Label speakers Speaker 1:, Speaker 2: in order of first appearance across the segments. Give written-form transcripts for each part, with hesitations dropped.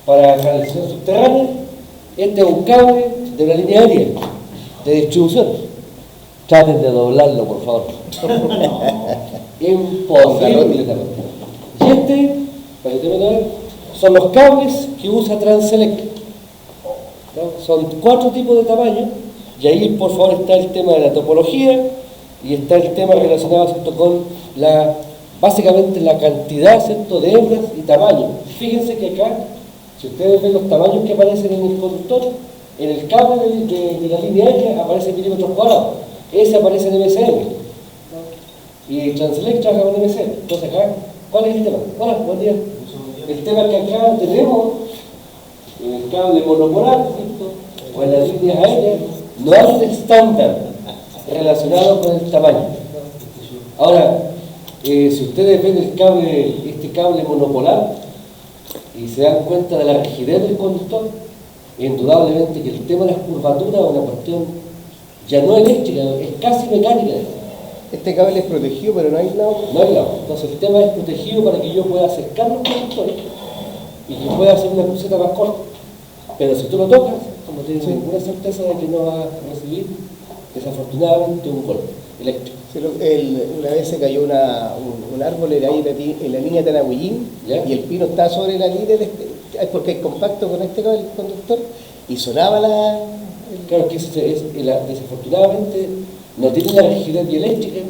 Speaker 1: para canalización subterránea. Este es un cable de una línea aérea de distribución. Traten de doblarlo, por favor. Imposible. Y este, para que te vean, son los cables que usa Transelec, ¿no? Son 4 tipos de tamaño, y ahí, por favor, está el tema de la topología y está el tema relacionado, ¿cierto?, con básicamente la cantidad, ¿cierto?, de hebras y tamaño. Fíjense que acá, si ustedes ven los tamaños que aparecen en el conductor, en el cable de la línea aérea aparece en milímetros cuadrados. Ese aparece en MSM, ¿no? Y Transelec trabaja con MSM. Entonces acá, ¿cuál es el tema? Hola, buen día. El tema es que acá tenemos en el cable monopolar, ¿cierto?, o en las líneas aéreas, no hay un estándar relacionado con el tamaño. Ahora, si ustedes ven este cable monopolar y se dan cuenta de la rigidez del conductor, indudablemente que el tema de las curvaturas es una cuestión ya no eléctrica, es casi mecánica.
Speaker 2: Este cable es protegido, pero no aislado.
Speaker 1: No aislado. Entonces el tema es protegido para que yo pueda acercar los conductores y que pueda hacer una cruceta más corta. Pero si tú lo tocas, como tienes ninguna certeza de que no vas a recibir, desafortunadamente, un golpe eléctrico.
Speaker 2: Sí, una vez se cayó un árbol en la línea de Tanahuillín, y el pino está sobre la línea, porque es compacto con este cable, el conductor, y sonaba
Speaker 1: Claro que desafortunadamente no tiene una rigidez eléctrica.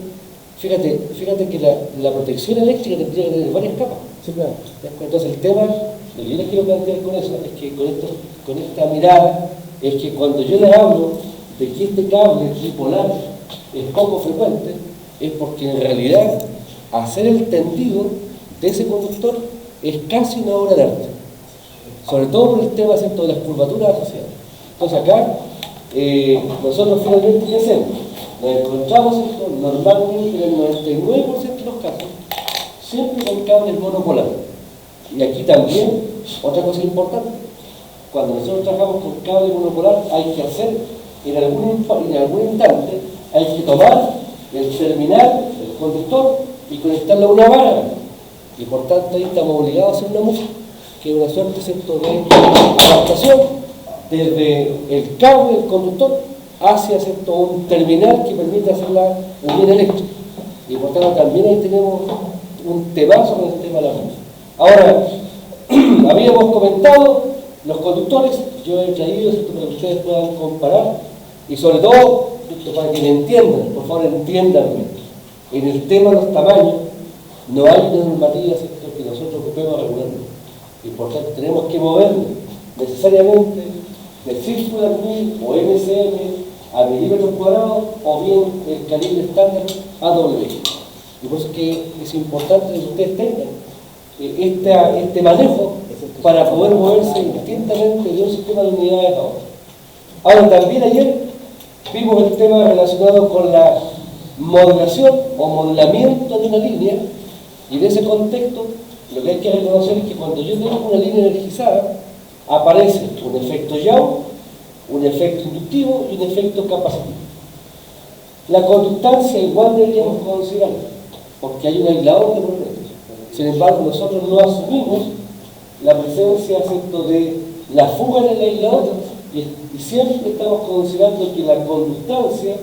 Speaker 1: Fíjate que la protección eléctrica tendría que tener varias capas.
Speaker 2: Sí, claro.
Speaker 1: Entonces el tema, lo que yo les quiero plantear con eso, es que con esta mirada, es que cuando yo les hablo de que este cable tripolar es poco frecuente, es porque en realidad hacer el tendido de ese conductor es casi una obra de arte, sobre todo por el tema, ¿cierto?, de las curvaturas asociadas. Entonces acá, nosotros finalmente, ¿qué hacemos? Nos encontramos, ¿cierto?, normalmente en el 99% de los casos, siempre con cables monopolares. Y aquí también, otra cosa importante, cuando nosotros trabajamos con cable monopolar, hay que hacer, en algún instante, hay que tomar el terminal, el conductor, y conectarlo a una vara. Y por tanto ahí estamos obligados a hacer una mufa, que es una suerte, ¿cierto?, de adaptación desde el cable del conductor hacia, ¿cierto?, un terminal que permite hacer la unión eléctrica. Y por tanto también ahí tenemos un temazo con el tema de la mufa. Ahora, habíamos comentado los conductores, yo he traído esto para que ustedes puedan comparar, y sobre todo, para que me entiendan, por favor entiéndanme, en el tema de los tamaños, no hay una normativa, ¿cierto?, que nosotros ocupemos regularmente. Y por tanto tenemos que movernos necesariamente de Circular Mil o MSM a milímetros cuadrados, o bien el calibre estándar AW. Y por eso es que es importante que ustedes tengan este manejo para poder moverse indistintamente de un sistema de unidades a otro. Ahora, también ayer vimos el tema relacionado con la modulación o modelamiento de una línea, y de ese contexto lo que hay que reconocer es que cuando yo tengo una línea energizada, aparece un efecto Young, un efecto inductivo y un efecto capacitivo. La conductancia igual deberíamos considerarla, porque hay un aislador de problemas. Sin embargo, nosotros no asumimos la presencia, ¿cierto?, de la fuga en el aislador, y siempre estamos considerando que la conductancia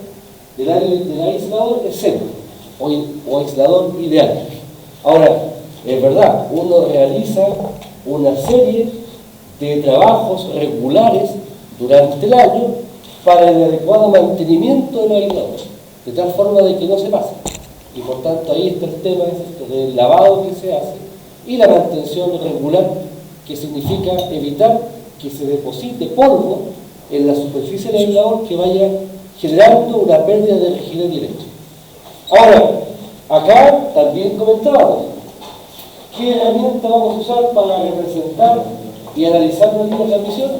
Speaker 1: del aislador es cero, o aislador ideal. Ahora, es verdad, uno realiza una serie de trabajos regulares durante el año para el adecuado mantenimiento del aislador, de tal forma de que no se pase. Y por tanto ahí está el tema, ¿cierto?, del lavado que se hace y la mantención regular, que significa evitar que se deposite polvo en la superficie del aislador que vaya generando una pérdida de rigidez eléctrica. Ahora, acá también comentábamos, ¿qué herramienta vamos a usar para representar y analizar una línea de transmisión?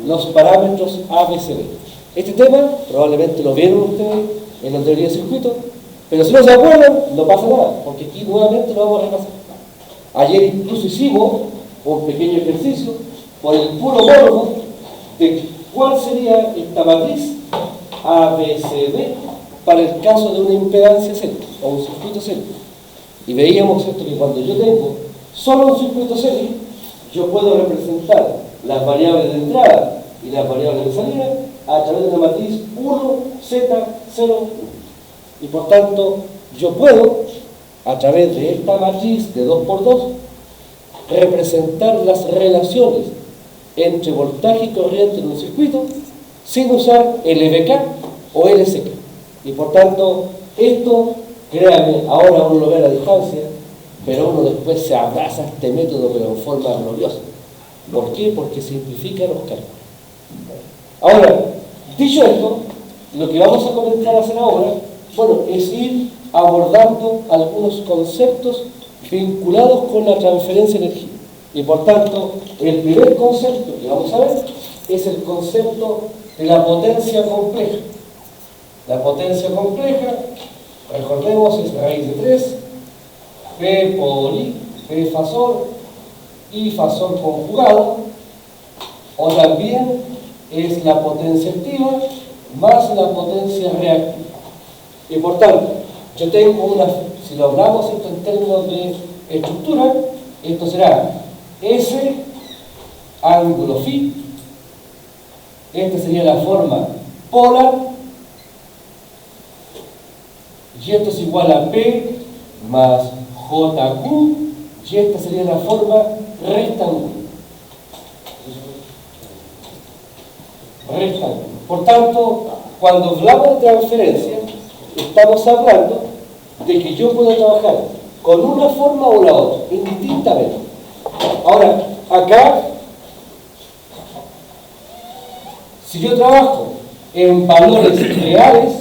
Speaker 1: Los parámetros ABCD. Este tema probablemente lo vieron ustedes en la teoría de circuito, pero si no se acuerdan, no pasa nada, porque aquí nuevamente lo vamos a repasar. Ayer incluso hicimos un pequeño ejercicio por el puro morbo de cuál sería esta matriz ABCD para el caso de una impedancia cero o un circuito cero. Y veíamos, ¿cierto?, que cuando yo tengo solo un circuito cero, yo puedo representar las variables de entrada y las variables de salida a través de una matriz 1Z01. Y por tanto, yo puedo, a través de esta matriz de 2×2, representar las relaciones entre voltaje y corriente en un circuito sin usar LVK o LSK. Y por tanto, esto, créanme, ahora uno lo ve a la distancia, pero uno después se abraza a este método, pero en forma gloriosa. ¿Por qué? Porque simplifica los cálculos. Ahora, dicho esto, lo que vamos a comenzar a hacer ahora, bueno, es ir abordando algunos conceptos vinculados con la transferencia de energía. Y por tanto, el primer concepto que vamos a ver es el concepto de la potencia compleja. La potencia compleja, recordemos, es raíz de 3, P por I, P fasor, I fasor conjugado, o también es la potencia activa más la potencia reactiva. Y por tanto, yo tengo una, si lo hablamos esto en términos de estructura, esto será S ángulo phi, esta sería la forma polar, y esto es igual a P más JQ, y esta sería la forma rectangular. Por tanto, cuando hablamos de transferencia, estamos hablando de que yo puedo trabajar con una forma o la otra, indistintamente. Ahora, acá, si yo trabajo en valores reales,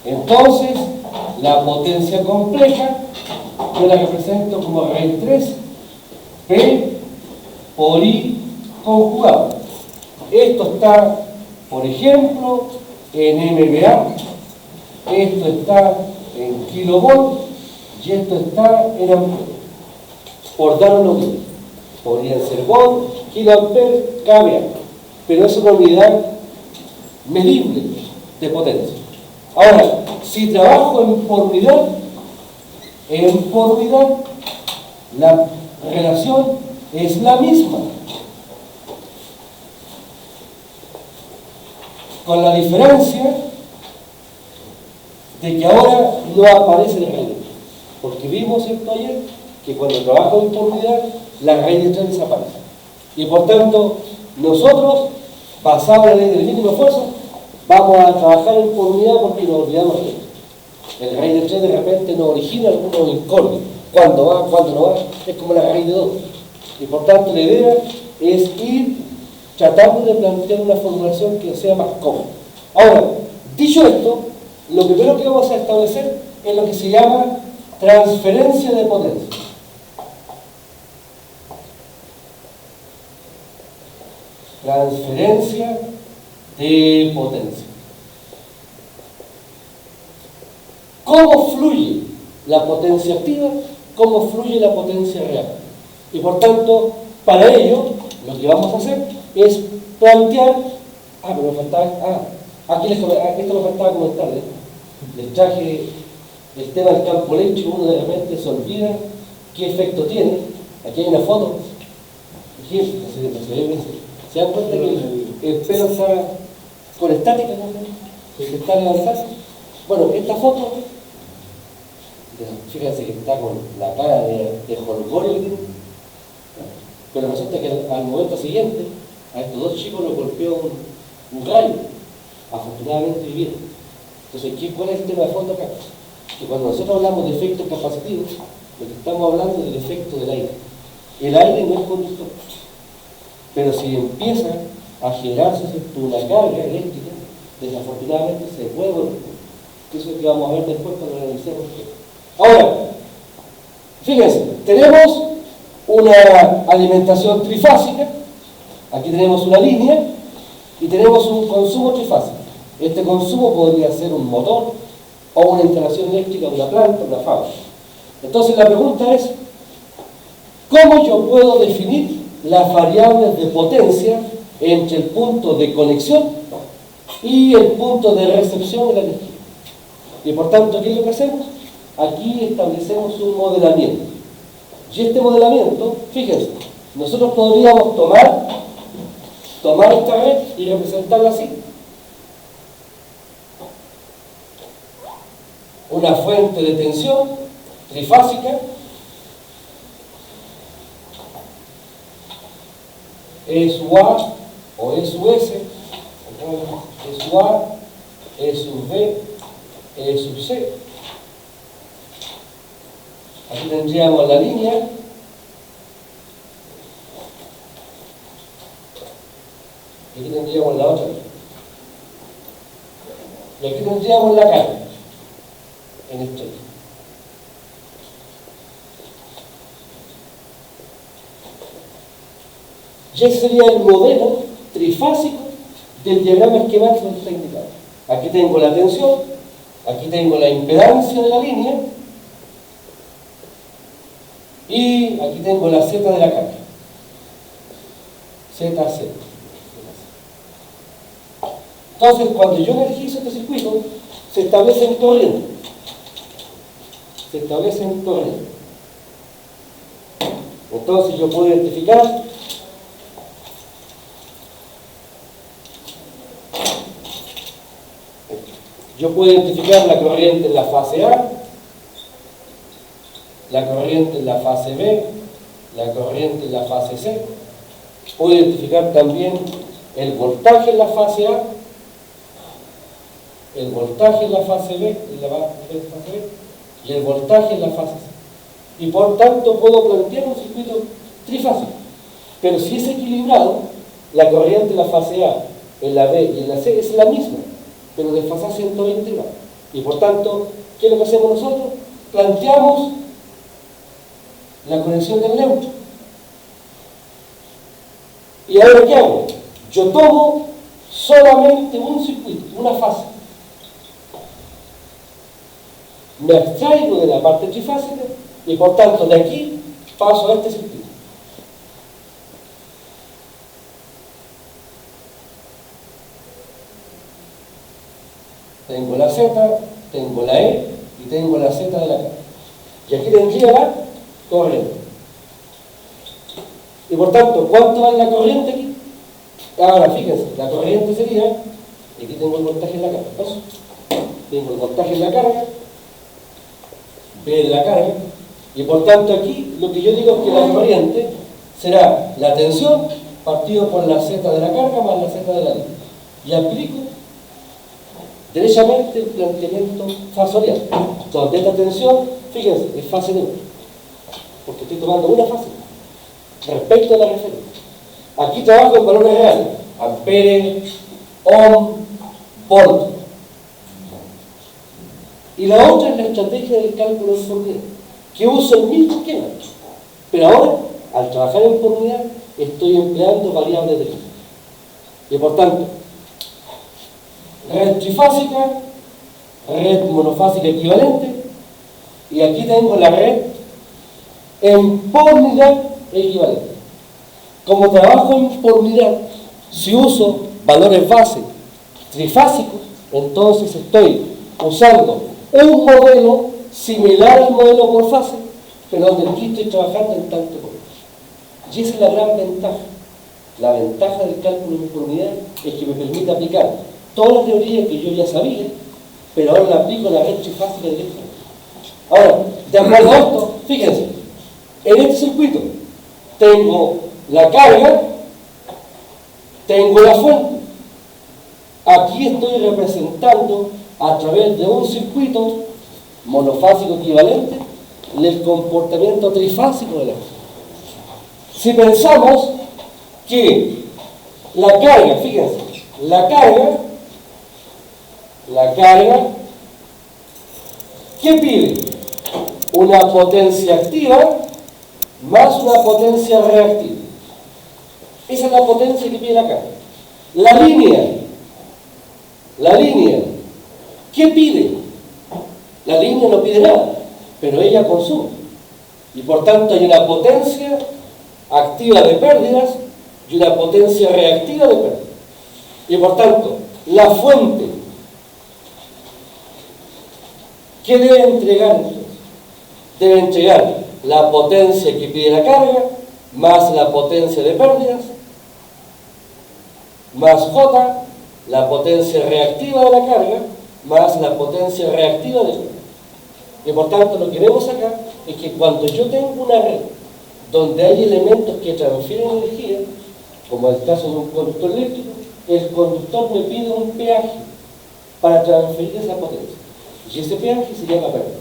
Speaker 1: entonces la potencia compleja yo la represento como raíz 3 P por I conjugado. Esto está, por ejemplo, en MVA, esto está en kilovolt y esto está en amperes. Por dar una unidad, podrían ser volt, kiloamperes, kVA, pero es una unidad medible de potencia. Ahora, si trabajo por unidad, la relación es la misma, con la diferencia de que ahora no aparece la raíz, porque vimos esto ayer, que cuando trabajo por unidad, la raíz de 3 desaparece. Y por tanto, nosotros, basado en la ley del mínimo esfuerzo, vamos a trabajar en por unidad porque nos olvidamos de esto. El raíz de 3 de repente nos origina algunos incordios. Cuando va, cuando no va, es como la raíz de 2. Y por tanto, la idea es ir tratando de plantear una formulación que sea más cómoda. Ahora, dicho esto, lo primero que vamos a establecer es lo que se llama transferencia de potencia. Transferencia de potencia. ¿Cómo fluye la potencia activa? ¿Cómo fluye la potencia real? Y por tanto, para ello, lo que vamos a hacer es plantear... pero me faltaba... esto me faltaba comentarles. Les traje el tema del campo eléctrico, uno de repente se olvida qué efecto tiene. Aquí hay una foto. Aquí, ¿se dan cuenta que el pelo está con estática? ¿No? Se está levantando. Bueno, esta foto, fíjense que está con la cara de jolgorio, pero resulta que al momento siguiente, a estos dos chicos los golpeó un rayo. Afortunadamente vivieron. Entonces, ¿cuál es el tema de fondo acá? Que cuando nosotros hablamos de efectos capacitivos, lo que estamos hablando es del efecto del aire. El aire no es conductor, pero si empieza a generarse una carga eléctrica, desafortunadamente se puede volver. Eso es lo que vamos a ver después cuando analicemos esto. Ahora, fíjense, tenemos una alimentación trifásica, aquí tenemos una línea y tenemos un consumo trifásico. Este consumo podría ser un motor o una instalación eléctrica de una planta, una fábrica. Entonces la pregunta es, ¿cómo yo puedo definir las variables de potencia entre el punto de conexión y el punto de recepción de la energía? Y por tanto, ¿qué es lo que hacemos? aquí establecemos un modelamiento. Y este modelamiento, fíjense, nosotros podríamos tomar esta red y representarla así. Una fuente de tensión trifásica, E sub A o E sub S, E sub A, E sub B, E sub C. Aquí tendríamos la línea, y aquí tendríamos la otra, y aquí tendríamos la carga en esto. Y ese sería el modelo trifásico del diagrama esquemático que está indicado. Aquí tengo la tensión, aquí tengo la impedancia de la línea, y aquí tengo la Z de la carga. ZZ. Entonces, cuando yo energizo este circuito, se establecen corrientes. Se establecen corrientes. Entonces, yo puedo identificar la corriente en la fase A, la corriente en la fase B, la corriente en la fase C. Puedo identificar también el voltaje en la fase A, el voltaje en la fase B, y el voltaje en la fase C. Y por tanto puedo plantear un circuito trifásico. Pero si es equilibrado, la corriente en la fase A, en la B y en la C es la misma, pero desfasada 120 grados. Y por tanto, ¿qué es lo que hacemos nosotros? Planteamos la conexión del neutro. ¿Y ahora qué hago? Yo tomo solamente un circuito, una fase. Me abstraigo de la parte trifásica y por tanto de aquí paso a este circuito. Tengo la Z, tengo la E y tengo la Z de la carga. Y aquí tendría la corriente. Y por tanto, ¿cuánto vale la corriente aquí? Ahora, fíjense, la corriente sería, y aquí tengo el voltaje en la carga, ¿ves? Tengo el voltaje en la carga, B de la carga, y por tanto aquí lo que yo digo es que la corriente será la tensión partido por la Z de la carga más la Z de la línea. Y aplico derechamente el planteamiento fasorial, donde esta tensión, fíjense, es fase neutra, porque estoy tomando una fase respecto a la referencia. Aquí trabajo en valores reales, ampere, ohm, volt. Y la otra es la estrategia del cálculo en por unidad, que uso el mismo esquema, pero ahora, al trabajar en por unidad, estoy empleando variables de tiempo. Y por tanto, red trifásica, red monofásica equivalente, y aquí tengo la red en por unidad equivalente. Como trabajo en por unidad, si uso valores base trifásicos, entonces estoy usando un modelo similar al modelo por fase, pero donde aquí estoy trabajando en tanto por unidad. Y esa es la gran ventaja. La ventaja del cálculo en por unidad es que me permite aplicar toda la teoría que yo ya sabía, pero ahora la aplico en la red trifásica directamente. Ahora, de acuerdo a esto, fíjense, en este circuito tengo la carga, tengo la fuente. Aquí estoy representando a través de un circuito monofásico equivalente el comportamiento trifásico de la fuente. Si pensamos que la carga, fíjense, la carga, ¿qué pide? Una potencia activa más una potencia reactiva. Esa es la potencia que pide la carga. La línea, ¿qué pide? La línea no pide nada, pero ella consume. Y por tanto hay una potencia activa de pérdidas y una potencia reactiva de pérdidas. Y por tanto, la fuente, ¿qué debe entregar entonces? debe entregar la potencia que pide la carga, más la potencia de pérdidas, más J, la potencia reactiva de la carga, más la potencia reactiva de la carga. Y por tanto lo que vemos acá es que cuando yo tengo una red donde hay elementos que transfieren energía, como el caso de un conductor eléctrico, el conductor me pide un peaje para transferir esa potencia. Y ese peaje se llama pérdida.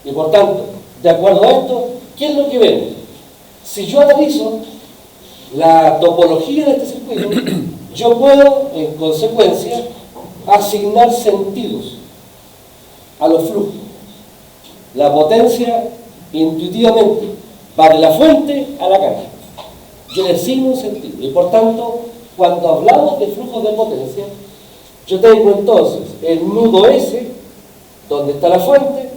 Speaker 1: Y por tanto, de acuerdo a esto, ¿qué es lo que vemos? Si yo analizo la topología de este circuito, yo puedo, en consecuencia, asignar sentidos a los flujos. La potencia, intuitivamente, va de la fuente a la carga. Yo le asigno un sentido. Y por tanto, cuando hablamos de flujos de potencia, yo tengo entonces el nudo S, donde está la fuente,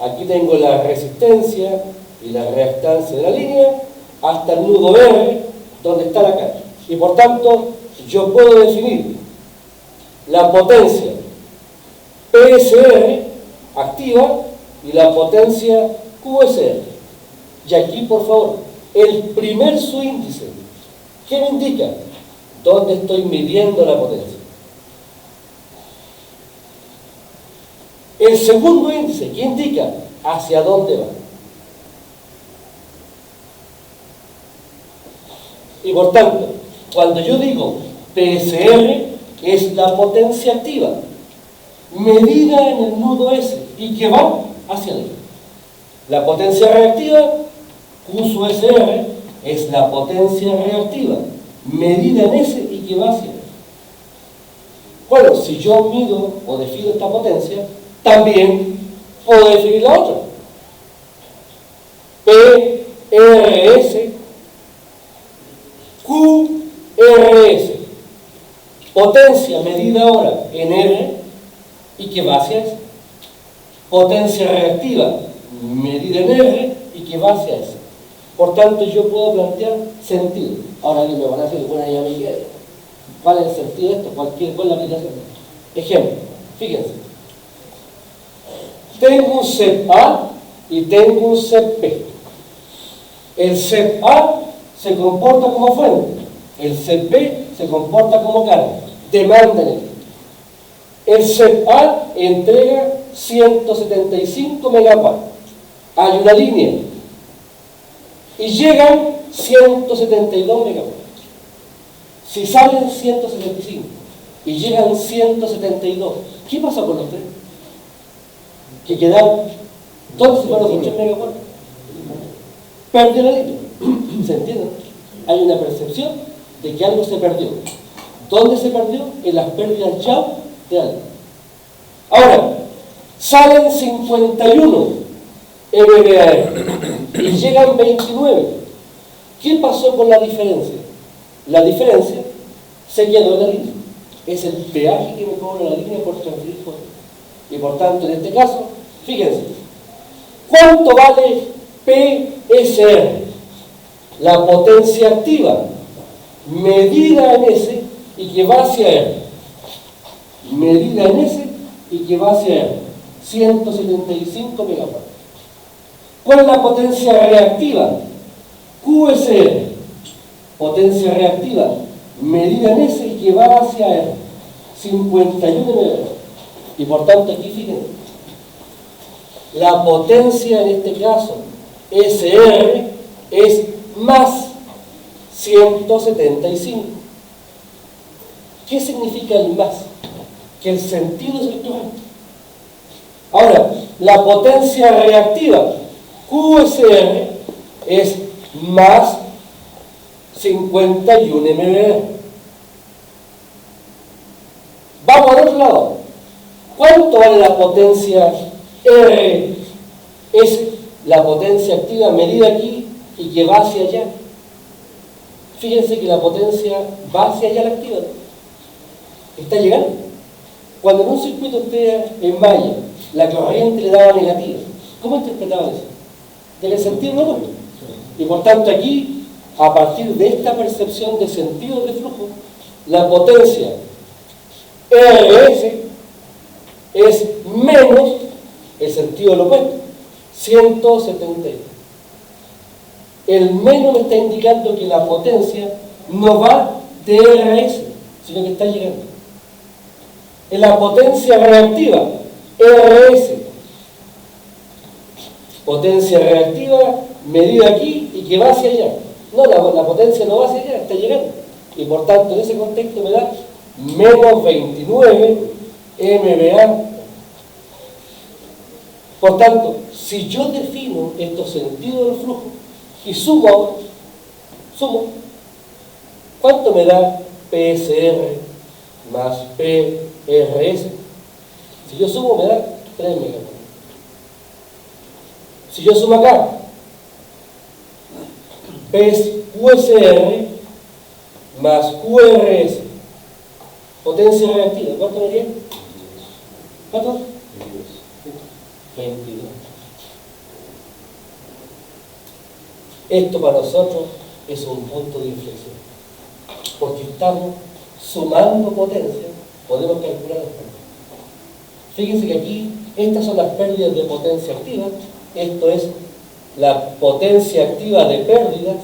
Speaker 1: aquí tengo la resistencia y la reactancia de la línea, hasta el nudo R, donde está la carga. Y por tanto, yo puedo definir la potencia PSR activa y la potencia QSR. Y aquí, por favor, el primer subíndice, ¿qué me indica? ¿Dónde estoy midiendo la potencia? El segundo índice, ¿qué indica? ¿Hacia dónde va? Y por tanto, cuando yo digo PSR, es la potencia activa, medida en el nudo S y que va hacia arriba. La potencia reactiva, Q sub SR, es la potencia reactiva, medida en S y que va hacia arriba. Bueno, si yo mido o defino esta potencia, también puedo definir la otra. PRS, QRS, potencia medida ahora en R y que va hacia S. Potencia reactiva medida en R y que va hacia S. Por tanto, yo puedo plantear sentido. Ahora que me van a hacer, bueno, ya me quedé. ¿Cuál es el sentido de esto? ¿Cuál es la aplicación? Ejemplo, fíjense. Tengo un CEP A y tengo un CEP B. El CEP A se comporta como fuente, el CEP B se comporta como carga, demanda energía. El CEP A entrega 175 megawatts. Hay una línea y llegan 172 megawatts. Si salen 175 y llegan 172, ¿qué pasa con los tres? Que quedaron, ¿dónde se fueron los 3 megawatts? Perdió la línea. ¿Se entiende? Hay una percepción de que algo se perdió. ¿Dónde se perdió? En las pérdidas ya de algo. Ahora, salen 51 MVAR y llegan 29. ¿Qué pasó con la diferencia? La diferencia se quedó en la línea. Es el peaje que me cobra la línea por transferir fuerza. Y por tanto, en este caso, fíjense, ¿cuánto vale PSR? La potencia activa, medida en S y que va hacia R. Medida en S y que va hacia R. 175 megawatts. ¿Cuál es la potencia reactiva? QSR. Potencia reactiva, medida en S y que va hacia R. 51 megawatts. Y por tanto, aquí fíjense, la potencia en este caso, SR, es más 175. ¿Qué significa el más? Que el sentido es estructural. Ahora, la potencia reactiva, QSR, es más 51 MVA. Vamos al otro lado. ¿Cuánto vale la potencia R? Es la potencia activa medida aquí y que va hacia allá. Fíjense que la potencia va hacia allá la activa. Está llegando. Cuando en un circuito usted en malla, la corriente le daba negativa, ¿cómo interpretaban eso? De que el sentido no vuelve. Y por tanto aquí, a partir de esta percepción de sentido de flujo, la potencia RS es menos el sentido del opuesto, 170. El menos me está indicando que la potencia no va de RS, sino que está llegando. En la potencia reactiva, RS. Potencia reactiva medida aquí y que va hacia allá. No, la potencia no va hacia allá, está llegando. Y por tanto, en ese contexto me da menos 29 MVA. Por tanto, si yo defino estos sentidos del flujo y sumo, ¿cuánto me da PSR más PRS? Si yo sumo, me da 3 megatones. Si yo sumo acá, QSR más QRS, potencia reactiva, ¿cuánto me daría? ¿Cuánto? 22. Esto para nosotros es un punto de inflexión, porque estamos sumando potencia, podemos calcular las pérdidas. Fíjense que aquí, estas son las pérdidas de potencia activa, esto es la potencia activa de pérdidas,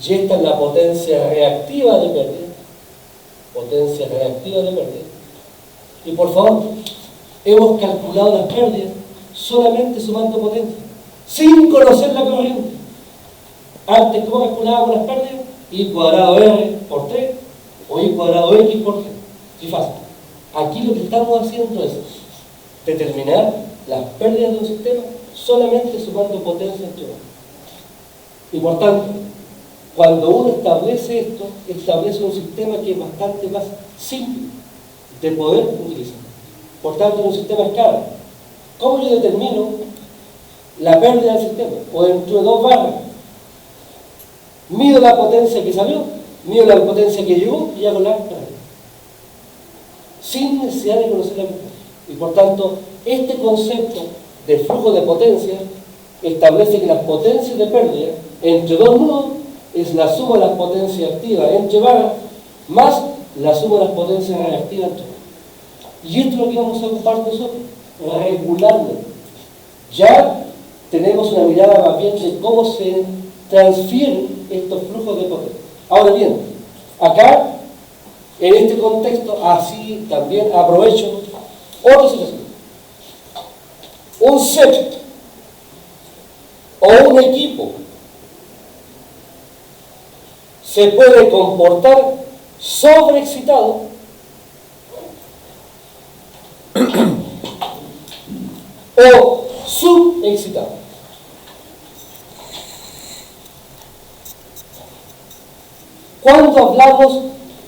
Speaker 1: y esta es la potencia reactiva de pérdidas, potencia reactiva de pérdidas. Y por favor, hemos calculado las pérdidas solamente sumando potencia, sin conocer la corriente. Antes, ¿cómo calculábamos las pérdidas? I cuadrado R por 3 o I cuadrado X por 3. Sí, fácil. Aquí lo que estamos haciendo es determinar las pérdidas de un sistema solamente sumando potencia entre uno. Y por tanto, cuando uno establece esto, establece un sistema que es bastante más simple de poder utilizar. Por tanto, en un sistema escala, ¿cómo yo determino la pérdida del sistema? O entre dos barras. Mido la potencia que salió, mido la potencia que llegó y hago la pérdida. Sin necesidad de conocer la potencia. Y por tanto, este concepto de flujo de potencia establece que las potencias de pérdida entre dos nudos es la suma de las potencias activas entre barras más la suma de las potencias reactivas entre barras. Y esto es lo que vamos a ocupar nosotros, regularlo. Ya tenemos una mirada más bien de cómo se transfieren estos flujos de potencia. Ahora bien, acá, en este contexto, así también aprovecho otra situación. Un set o un equipo se puede comportar sobreexcitado o subexcitado. Cuando hablamos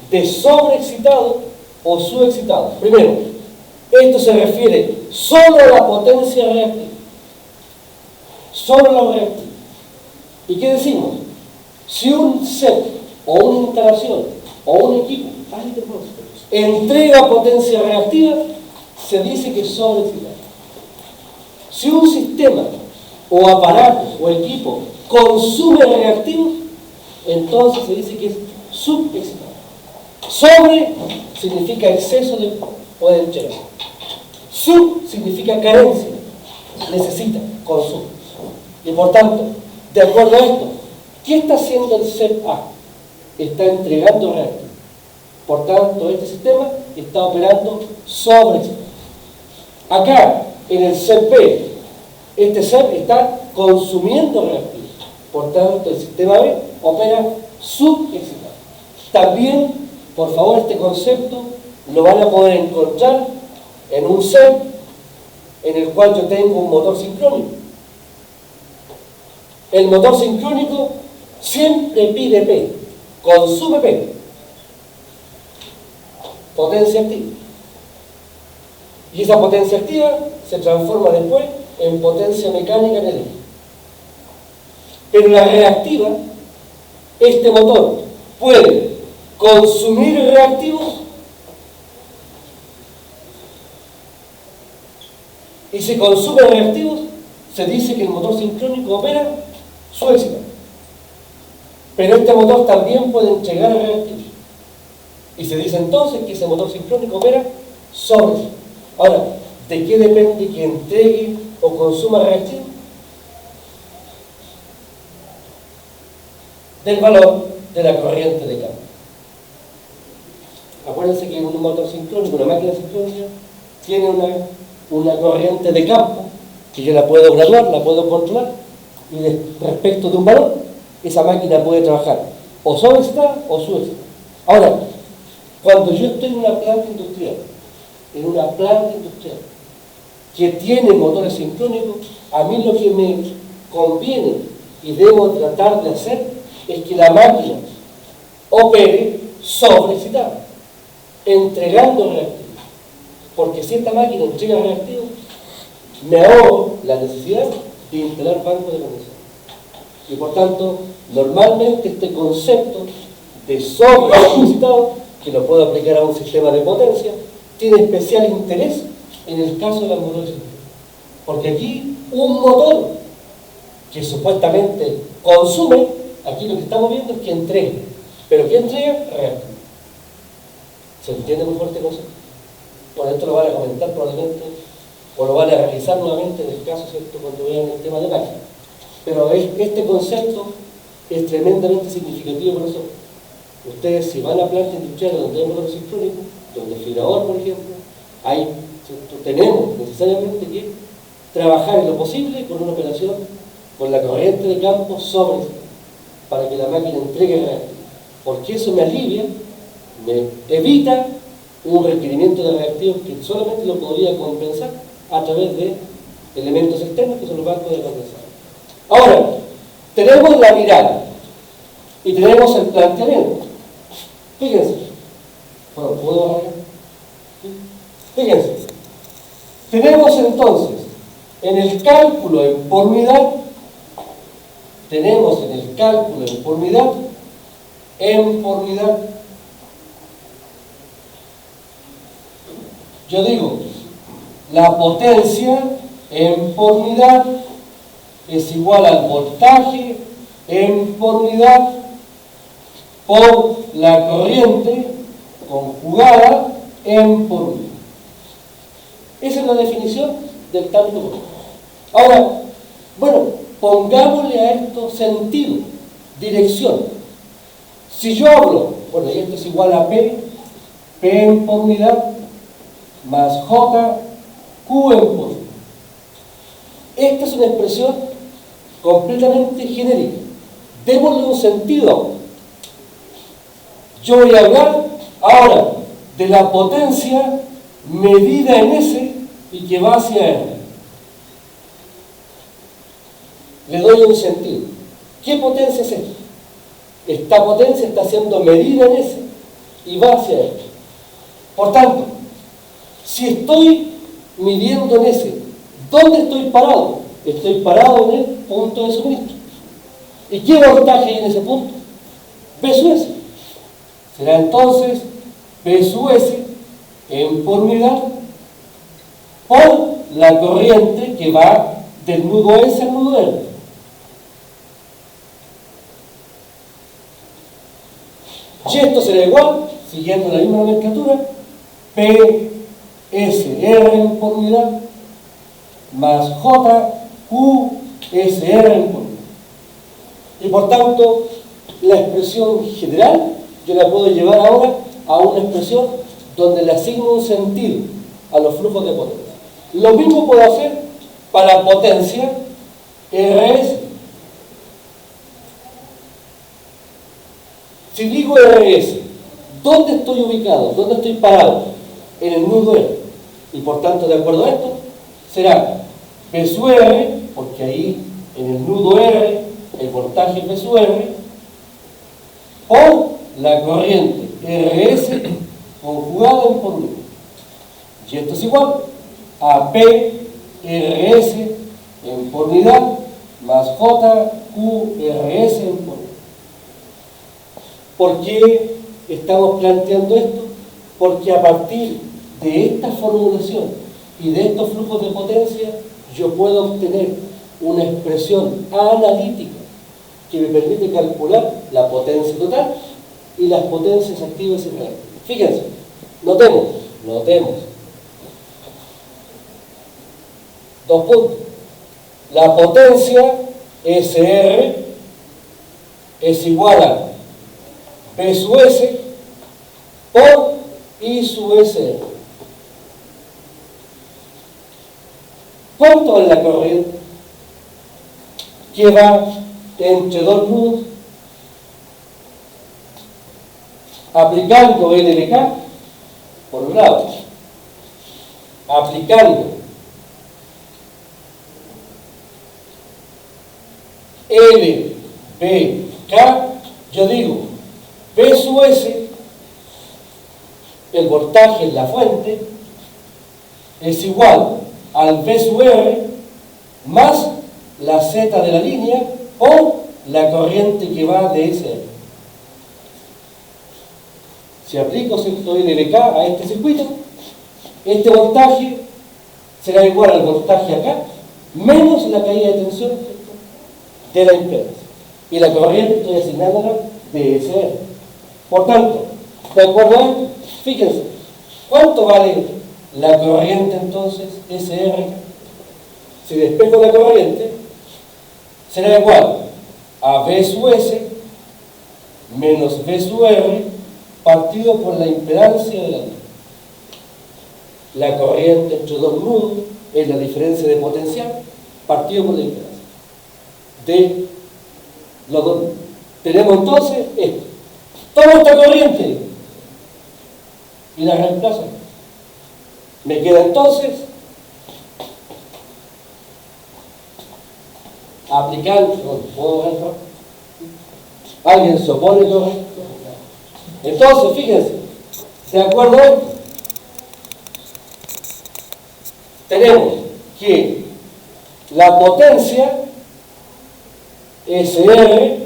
Speaker 1: de sobreexcitado o subexcitado, primero, esto se refiere solo a la potencia reactiva, solo a la reactiva. ¿Y qué decimos? Si un set o una instalación o un equipo entrega potencia reactiva, se dice que es sobreexcitado. Si un sistema o aparato o equipo consume reactivos, entonces se dice que es subexcitado. Sobre significa exceso de poder entregar. Sub significa carencia, necesita, consume. Y por tanto, de acuerdo a esto, ¿qué está haciendo el CEP A? Está entregando reactivos. Por tanto, este sistema está operando sobreexcitado. Acá, en el CP, este CEP está consumiendo reactivos. Por tanto, el sistema B opera subexcitado. También, por favor, este concepto lo van a poder encontrar en un CEP en el cual yo tengo un motor sincrónico. El motor sincrónico siempre pide P, consume P, potencia activa. Y esa potencia activa se transforma después en potencia mecánica en el eje. Pero la reactiva, este motor puede consumir reactivos y si consume reactivos, se dice que el motor sincrónico opera subexcitado. Pero este motor también puede entregar reactivos. Y se dice entonces que ese motor sincrónico opera sobreexcitado. Ahora, ¿de qué depende que entregue o con suma reactiva del valor de la corriente de campo. Acuérdense que un motor sincrónico, una máquina sincrónica, tiene una corriente de campo que yo la puedo graduar, la puedo controlar, y respecto de un valor, esa máquina puede trabajar o sobreexcitada o subexcitada. Ahora, cuando yo estoy en una planta industrial, que tiene motores sincrónicos, a mí lo que me conviene y debo tratar de hacer es que la máquina opere sobreexcitada, entregando reactivos. Porque si esta máquina entrega reactivos, me ahorro la necesidad de instalar bancos de condensación. Y por tanto, normalmente este concepto de sobreexcitado, que lo puedo aplicar a un sistema de potencia, tiene especial interés en el caso de las motores sincrónicas. Porque aquí un motor que supuestamente consume, aquí lo que estamos viendo es que entrega. ¿Pero qué entrega? Reactivo. ¿Se entiende muy fuerte el concepto? Bueno, esto lo van a comentar probablemente, o lo van a realizar nuevamente en el caso, ¿cierto?, cuando vean el tema de máquina. Pero este concepto es tremendamente significativo para nosotros. Ustedes, si van a plantas industriales donde hay motores sincrónicos, donde Fibrador, por ejemplo, tenemos necesariamente que trabajar en lo posible con una operación con la corriente de campo sobre, para que la máquina entregue reactivos. Porque eso me alivia, me evita un requerimiento de reactivos que solamente lo podría compensar a través de elementos externos que son los bancos de condensación. Ahora, tenemos la mirada y tenemos el planteamiento. Fíjense. Bueno, ¿puedo arreglar? Fíjense. Tenemos entonces en el cálculo por unidad, yo digo, la potencia en por unidad es igual al voltaje en por unidad por la corriente conjugada en por unidad. Esa es la definición del cálculo por unidad. Ahora, bueno, pongámosle a esto sentido, dirección. Si yo hablo, bueno, y esto es igual a P en por unidad, más J, Q en por unidad. Esta es una expresión completamente genérica. Démosle un sentido ahora. Yo voy a hablar ahora de la potencia medida en S y que va hacia R. Le doy un sentido. ¿Qué potencia es esta? Esta potencia está siendo medida en S y va hacia R. Por tanto, si estoy midiendo en S, ¿dónde estoy parado? Estoy parado en el punto de suministro. ¿Y qué voltaje hay en ese punto? P sub S. Será entonces P sub S en por unidad por la corriente que va del nudo S al nudo R. Y esto será igual, siguiendo la misma nomenclatura, PSR en por unidad más JQSR en por unidad. Y por tanto, la expresión general yo la puedo llevar ahora a una expresión donde le asigno un sentido a los flujos de potencia. Lo mismo puedo hacer para potencia RS. Si digo RS, ¿dónde estoy ubicado? ¿Dónde estoy parado? En el nudo R. Y por tanto, de acuerdo a esto, será P sub R, porque ahí en el nudo R el voltaje P sub R, por la corriente RS conjugada en por unidad. Y esto es igual a P RS en por unidad más JQRS en por unidad. ¿Por qué estamos planteando esto? Porque a partir de esta formulación y de estos flujos de potencia, yo puedo obtener una expresión analítica que me permite calcular la potencia total y las potencias activas y reactivas. Fíjense, notemos. Dos puntos. la potencia SR es igual a P sub S por I sub SR. ¿Cuánto es la corriente que va entre dos nudos aplicando LBK por un lado, aplicando LBK, yo digo P sub S, el voltaje en la fuente, es igual al V sub R más la Z de la línea o la corriente que va de SR. Si aplico LBK a este circuito, este voltaje será igual al voltaje acá, menos la caída de tensión de la impedancia. Y la corriente estoy asignándola de SR. Por tanto, ¿de acuerdo? Fíjense, ¿cuánto vale la corriente entonces SR? Si despejo la corriente, será igual a V sub S menos V sub R partido por la impedancia de la línea. La corriente entre dos nudos es la diferencia de potencial partido por la impedancia de los dos nudos. Tenemos entonces esto. Tomo esta corriente y la reemplazo. Me queda entonces aplicar. ¿Alguien se opone correcto? Entonces, fíjense, ¿de acuerdo? Tenemos que la potencia SR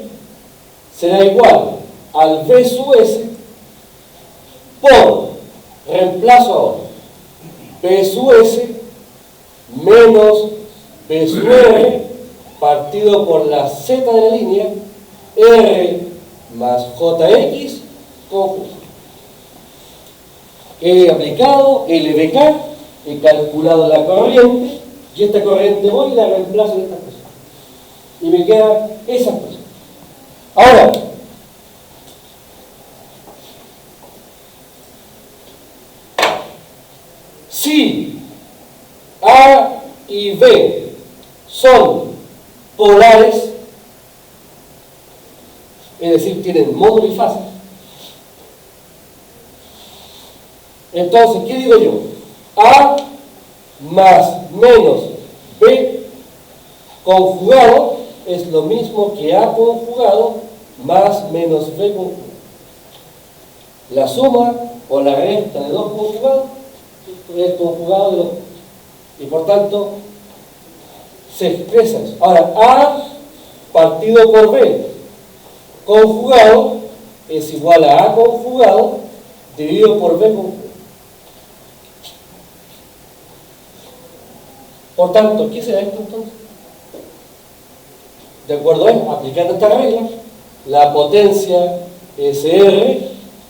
Speaker 1: será igual al V sub S por, reemplazo ahora, P sub S menos P sub R partido por la Z de la línea, R más JX conjunto. He aplicado LBK, he calculado la corriente, y esta corriente voy y la reemplazo en esta expresión. Y me queda esa expresión. Ahora, si A y B son polares, es decir, tienen módulo y fase, entonces, ¿qué digo yo? A más menos B conjugado es lo mismo que A conjugado más menos B conjugado. La suma o la resta de dos conjugados es el conjugado de los dos. Y por tanto, se expresa eso. Ahora, A partido por B conjugado es igual a A conjugado dividido por B conjugado. Por tanto, ¿qué será esto entonces? De acuerdo a aplicando esta regla, la potencia SR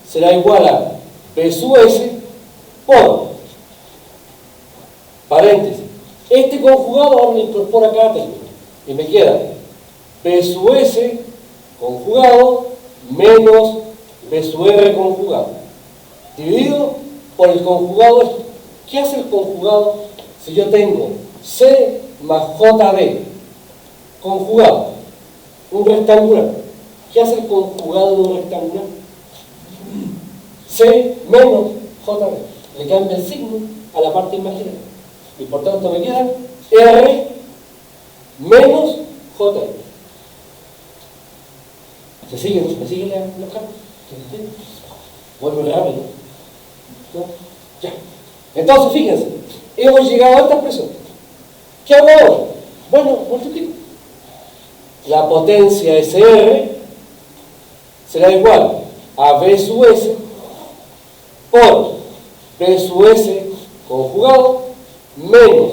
Speaker 1: será igual a P sub S por, paréntesis, este conjugado ahora lo incorpora acá y me queda P sub S conjugado menos P sub R conjugado dividido por el conjugado. ¿Qué hace el conjugado si yo tengo C más JB conjugado, un rectangular? ¿Qué hace el conjugado de un rectangular? C menos JB. Le cambia el signo a la parte imaginaria. Y por tanto me queda R menos JB. ¿Me siguen los cambios? Vuelvo rápido. ¿No? Ya. Entonces, fíjense, hemos llegado a esta expresión. ¿Qué hago ahora? Bueno, multiplico. La potencia SR será igual a V sub S por P sub S conjugado menos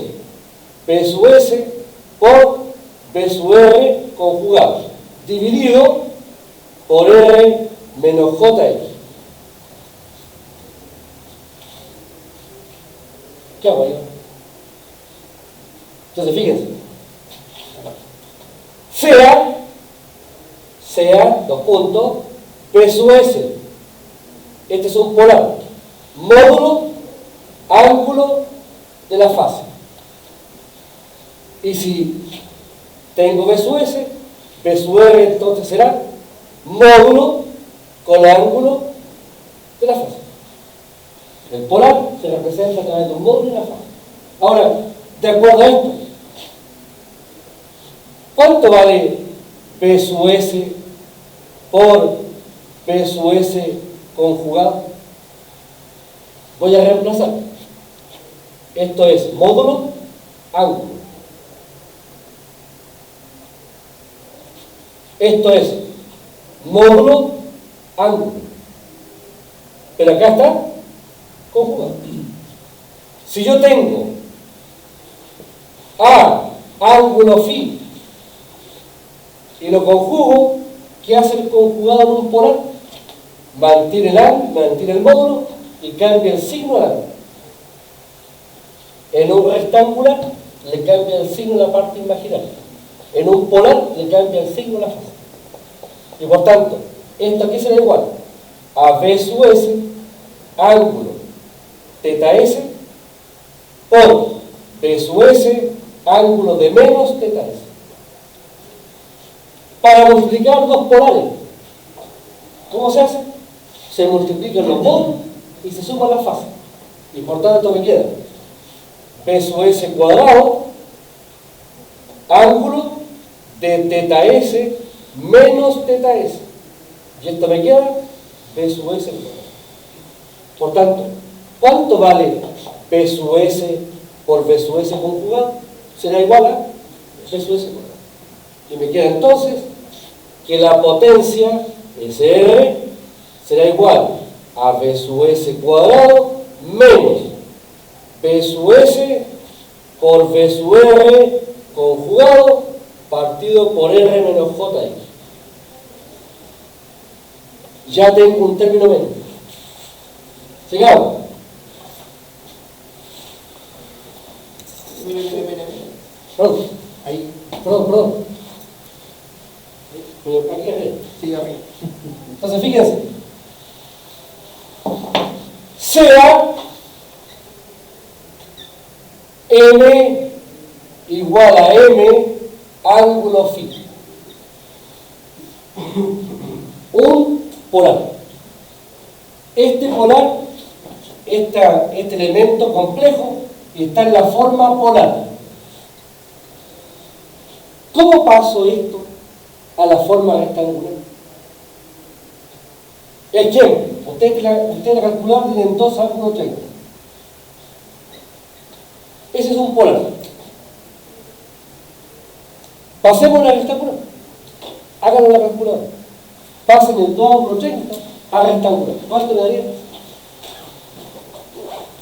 Speaker 1: P sub S por P sub R conjugado dividido por R menos JX. ¿Qué hago yo? Entonces, fíjense, sea, dos puntos, P sub S. Este es un polar. Módulo, ángulo de la fase. Y si tengo B sub S, B sub R entonces será módulo con ángulo de la fase. El polar se representa a través de un módulo y una fase. Ahora, de acuerdo a esto, ¿cuánto vale P sub S por P sub S conjugado? Voy a reemplazar. Esto es módulo, ángulo. Esto es módulo, ángulo. Pero acá está conjugado. Si yo tengo A, ángulo phi, y lo conjugo, ¿qué hace el conjugado en un polar? Mantiene el ángulo, mantiene el módulo y cambia el signo al ángulo. En un rectangular le cambia el signo a la parte imaginaria. En un polar le cambia el signo a la fase. Y por tanto, esto aquí será igual a B sub S, ángulo teta S, por B sub S, ángulo de menos teta S. Para multiplicar dos polares, ¿cómo se hace? Se multiplican los módulos y se suma la fase. Y por tanto me queda B sub S cuadrado, ángulo de teta S menos teta S. Y esto me queda B sub S cuadrado. Por tanto, ¿cuánto vale B sub S por B sub S conjugado? Será igual a B sub S cuadrado. Y me queda entonces que la potencia SR será igual a B sub S cuadrado menos B sub S por B sub R conjugado partido por R menos JX. Ya tengo un término menos. Sigamos. Perdón. Ahí. Perdón. Aquí arriba. Sí, arriba. Entonces, fíjense. Sea M igual a M ángulo phi. Un polar. Este polar, este elemento complejo, está en la forma polar. ¿Cómo paso esto a la forma rectangular? Ejemplo, ustedes la calculadora tienen 2 ángulos 30. Ese es un polar. Pasemos a la rectangular. Háganlo en la calculadora. Pasen el 2 ángulos 30 a rectangular. ¿Cuánto me daría?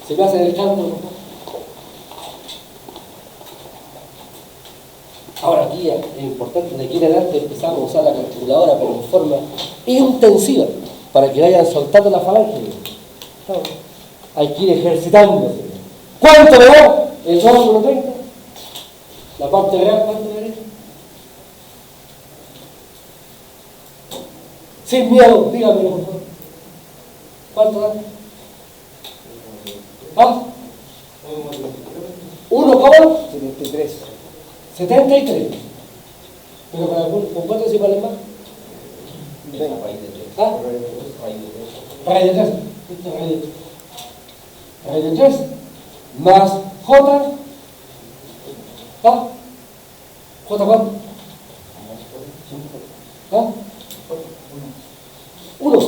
Speaker 1: Se me hace el cálculo. Ahora aquí es importante, de aquí en adelante empezamos a usar la calculadora pero en forma intensiva, para que vayan soltando la falange. Hay que ir ejercitándose. ¿Cuánto me da el 2 ángulo 30? La parte real, ¿cuánto me daría? Sin miedo, dígamelo por favor. ¿Cuánto da? ¿Ah? 1,73. 73. Pero ¿con cuántos decimales más? ¿Ah? Raíz de 3. Raíz de 3. Más J. ¿Ah? ¿J cuánto? ¿Ah? 1.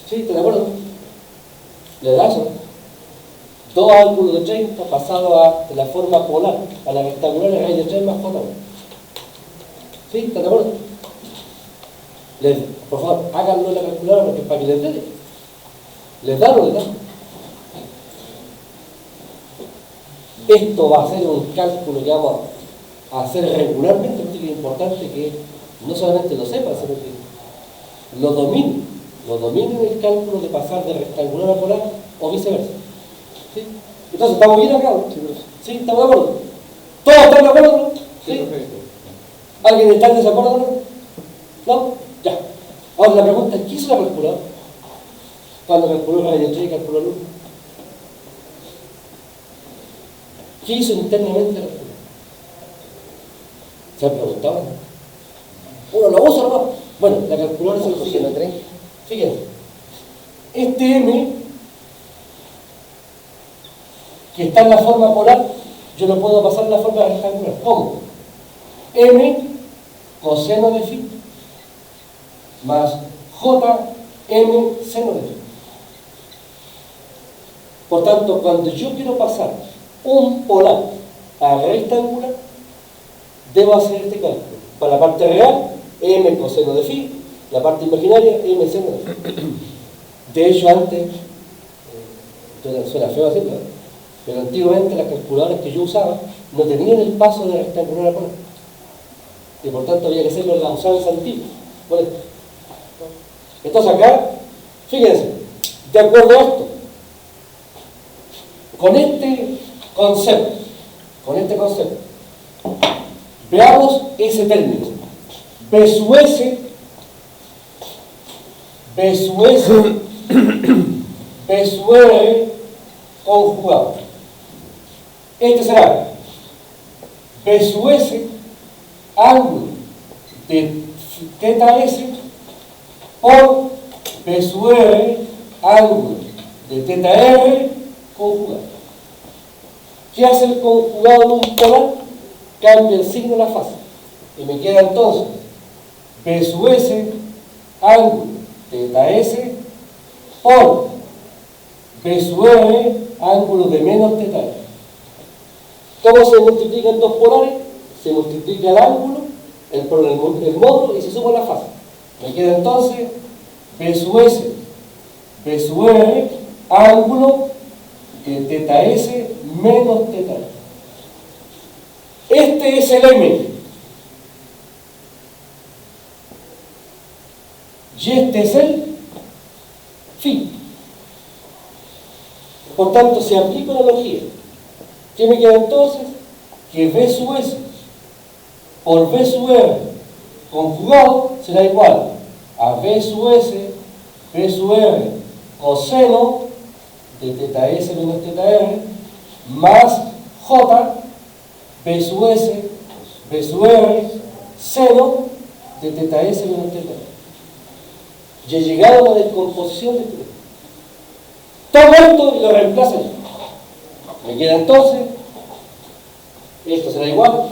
Speaker 1: ¿Sí? ¿Te de acuerdo? ¿Le das eso? 2 ángulos de 30 pasado de la forma polar a la rectangular es raíz de 3 más J1. ¿Sí? ¿Están de acuerdo? Por favor, háganlo en la calculadora porque es para que les dé. ¿Les da o no les da? Esto va a ser un cálculo que vamos a hacer regularmente, porque es importante que no solamente lo sepan, sino que lo dominen el cálculo de pasar de rectangular a polar o viceversa. ¿Sí? Entonces, ¿estamos bien acá? ¿Sí? ¿Estamos de acuerdo? ¿Todos están de acuerdo?
Speaker 3: Sí, perfecto.
Speaker 1: ¿Alguien está en desacuerdo? ¿No? Ya. Ahora la pregunta es, ¿qué hizo la calculadora? Cuando calculó radio 3 y calculó luz. ¿Qué hizo internamente la calculadora? ¿Se han preguntado? Uno lo usa nomás. Bueno, la calculadora es el siguiente. Fíjense. Este M, que está en la forma polar, yo lo puedo pasar en la forma rectangular. ¿Cómo? M coseno de phi más J M seno de phi. Por tanto, cuando yo quiero pasar un polar a rectangular, debo hacer este cálculo. Para la parte real, M coseno de phi, la parte imaginaria, M seno de phi. De hecho, antes, suena feo decirlo, pero antiguamente las calculadoras que yo usaba no tenían el paso de rectangular a polar. Y por tanto había que hacerlo en las usadas antiguas. Bueno, entonces acá, fíjense, de acuerdo a esto, con este concepto, veamos ese término. B sub S, B sub S, B sub R conjugado. Este será B sub S ángulo de teta S por B sub R ángulo de teta R conjugado. ¿Qué hace el conjugado en un polar? Cambia el signo de la fase. Y me queda entonces B sub S ángulo teta S por B sub R ángulo de menos teta R. ¿Cómo se multiplican dos polares? Se multiplica el ángulo, el módulo y se suma la fase. Me queda entonces B sub S, B sub R ángulo de teta S menos teta R. Este es el M. Y este es el phi. Por tanto, si aplico la analogía, ¿qué me queda entonces? Que B sub S por B sub R conjugado será igual a B sub S, B sub R coseno de teta S menos teta R más J, B sub S, B sub R seno de teta S menos teta R. Y he llegado a la descomposición de este. Todo esto lo reemplazo yo. Me queda entonces, esto será igual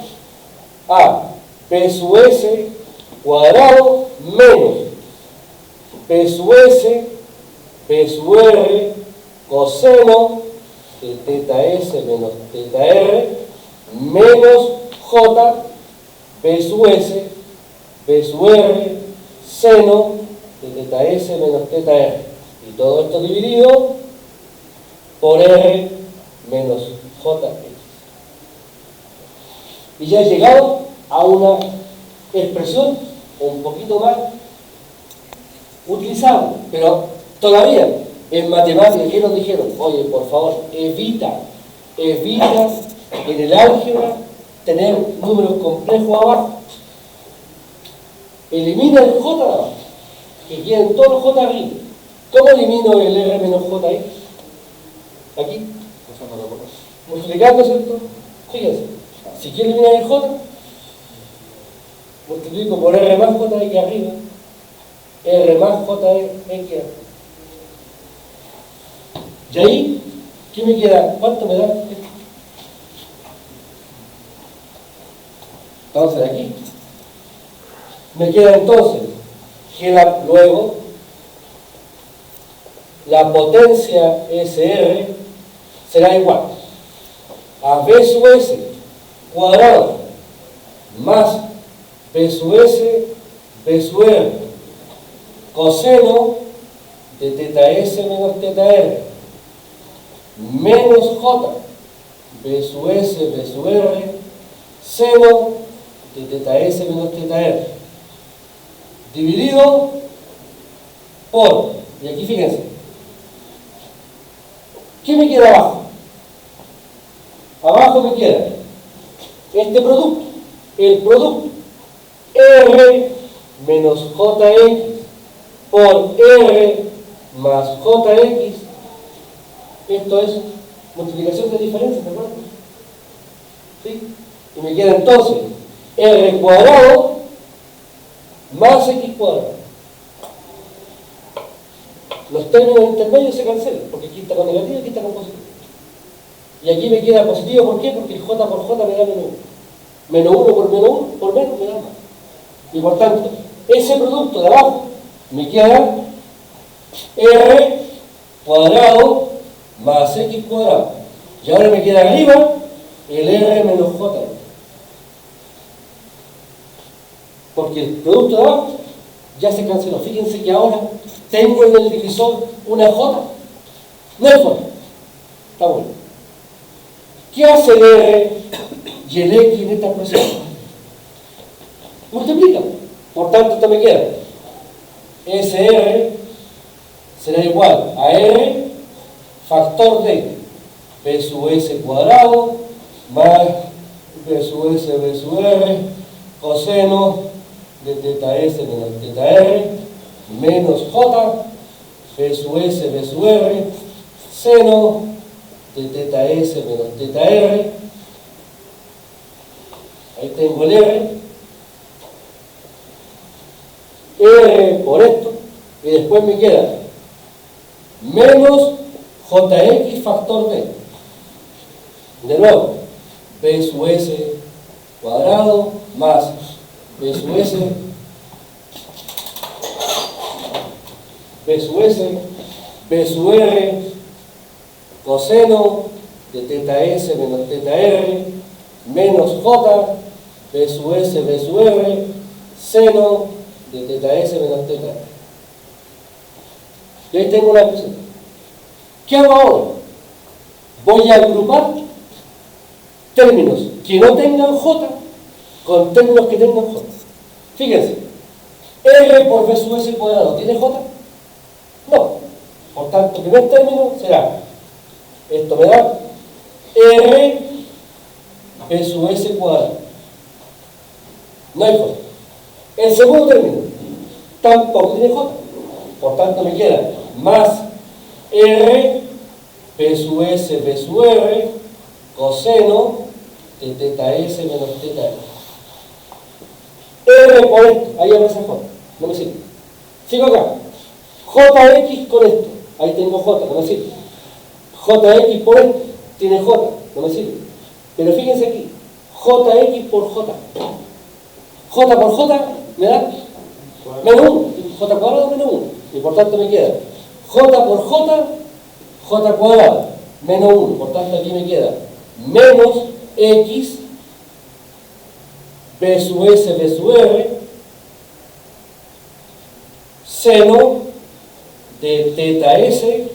Speaker 1: a B sub S cuadrado menos B sub S, B sub R coseno de teta S menos teta R menos J, B sub S, B sub R seno de teta S menos teta R. Y todo esto dividido por R menos JX. Y ya he llegado a una expresión un poquito más utilizable, pero todavía en matemáticas, ¿qué nos dijeron? Oye, por favor, evita en el álgebra tener números complejos abajo. Elimina el J de abajo, que queden todos los J arriba. ¿Cómo elimino el R menos J ahí? Aquí. Multiplicando, ¿cierto? Fíjense, si quiero eliminar el J, multiplico por R más J aquí arriba, R más J aquí arriba. Y ahí, ¿qué me queda? ¿Cuánto me da? Entonces, aquí. Me queda entonces que luego la potencia SR será igual a B sub S cuadrado más B sub S, B sub R coseno de teta S menos teta R menos J, B sub S, B sub R seno de teta S menos teta R dividido por, y aquí fíjense, ¿qué me queda abajo? Abajo me queda este producto, el producto R menos JX por R más JX, esto es multiplicación de diferencias, ¿de acuerdo? ¿Sí? Y me queda entonces R cuadrado más X cuadrado. Los términos intermedios se cancelan, porque aquí está con negativo y aquí está con positivo. Y aquí me queda positivo, ¿por qué? Porque el J por J me da menos 1. Menos 1 por menos 1 por menos me da más. Y por tanto, ese producto de abajo me queda R cuadrado más X cuadrado. Y ahora me queda arriba el R menos J. Porque el producto de abajo ya se canceló. Fíjense que ahora tengo en el divisor una J. No es J. Está bueno. ¿Qué hace el R y el X en esta expresión? Multiplica. Por tanto, esto me queda. SR será igual a R factor de B sub S cuadrado más B sub S B sub R coseno de teta S menos teta R menos J B sub S B sub R seno de teta S menos teta R. Ahí tengo el R por esto, y después me queda menos JX factor D. De nuevo, B sub S cuadrado más B sub S, B sub S, B sub R, coseno de teta S menos teta R, menos J, B sub S, B sub R, seno de teta S menos teta R. Y ahí tengo una expresión. ¿Qué hago ahora? Voy a agrupar términos que no tengan J con términos que tengan J. Fíjense, R por B sub S cuadrado, ¿tiene J? No. Por tanto, el primer término será, esto me da R B sub S cuadrado. No hay J. El segundo término tampoco tiene J. Por tanto, me queda más R B sub S B sub R coseno de teta S menos teta R. R por esto, ahí aparece J, no me sirve. Sigo acá. JX con esto, ahí tengo J, no me sirve. JX por esto, tiene J, no me sirve. Pero fíjense aquí, JX por J. J por J me da menos 1, J cuadrado menos 1. Y por tanto me queda J por J, J cuadrado menos 1. Por tanto aquí me queda menos X B sub S B sub R seno de teta S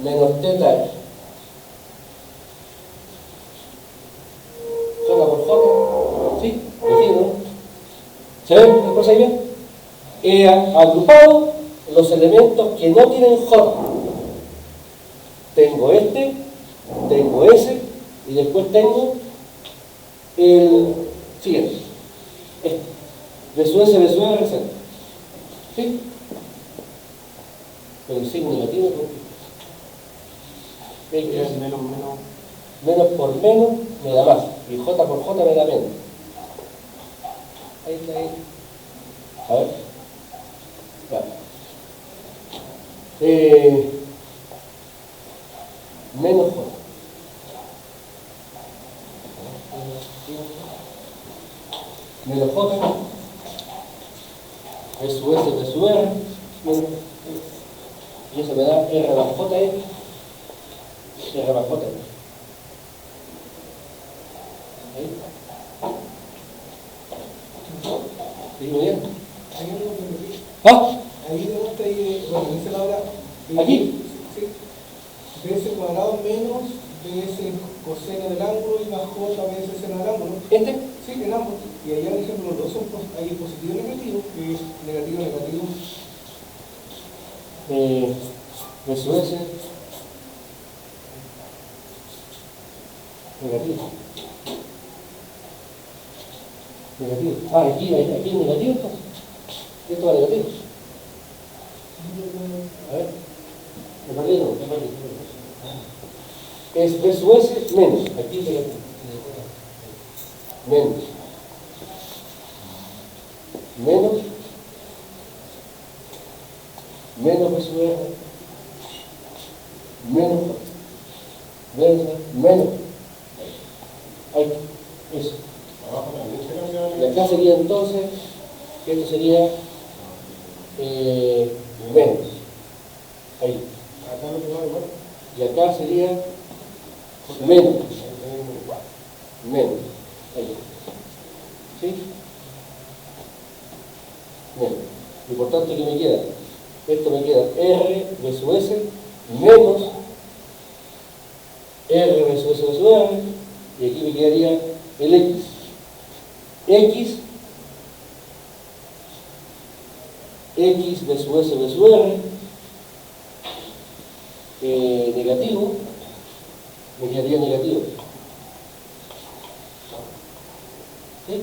Speaker 1: menos teta R. J por J, ¿sí? ¿no? ¿Se ven el procedimiento? He agrupado los elementos que no tienen J. Tengo este, tengo ese, y después tengo el siguiente. Este. B sub S, B sub R, etc. ¿Sí? Pero el signo negativo, ¿por menos por menos me da más. Y J por J me da menos. Ahí está ahí. A ver. Claro. Menos J. Menos J. B sub S, B sub R. Y eso me da R más J. R más J. Ahí. ¿Seguimos bien? ¿Ah?
Speaker 3: Ahí de vuelta, bueno, dice la hora.
Speaker 1: ¿Aquí?
Speaker 3: Sí. BS cuadrado menos BS coseno del ángulo y más J BS seno del ángulo.
Speaker 1: ¿Este?
Speaker 3: Sí, en ambos. Y allá, por ejemplo, los dos son ahí positivo y negativo, que es negativo, negativo.
Speaker 1: B sub S. Negativo. Negativo. Ah, aquí es negativo entonces. Esto va negativo. A ver. Me perdí, no. Es B sub S menos. Aquí es negativo. Menos. Menos B sub R. Menos. Ahí. Eso. Y acá sería entonces, esto sería menos. Ahí. Y acá sería menos. Ahí. ¿Sí? Menos. Y por tanto, ¿qué me queda? Esto me queda R B sub S menos R B sub S B sub R. Y aquí me quedaría el X. X B sub S B sub R negativo, me quedaría negativo. ¿Sí?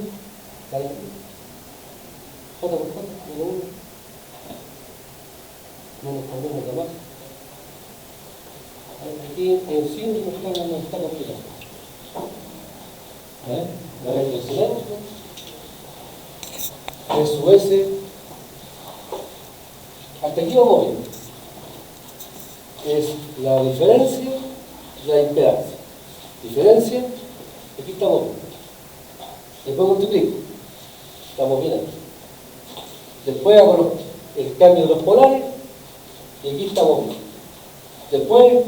Speaker 1: Dale. J por J, menos 1. Menos también otra más. Aquí en sí no está complicado. La reflexión B sub S. Hasta aquí vamos bien. Es la diferencia, la impedancia. Diferencia, aquí estamos bien. Después multiplico. Estamos bien aquí. Después hago el cambio de los polares y aquí estamos bien. Después,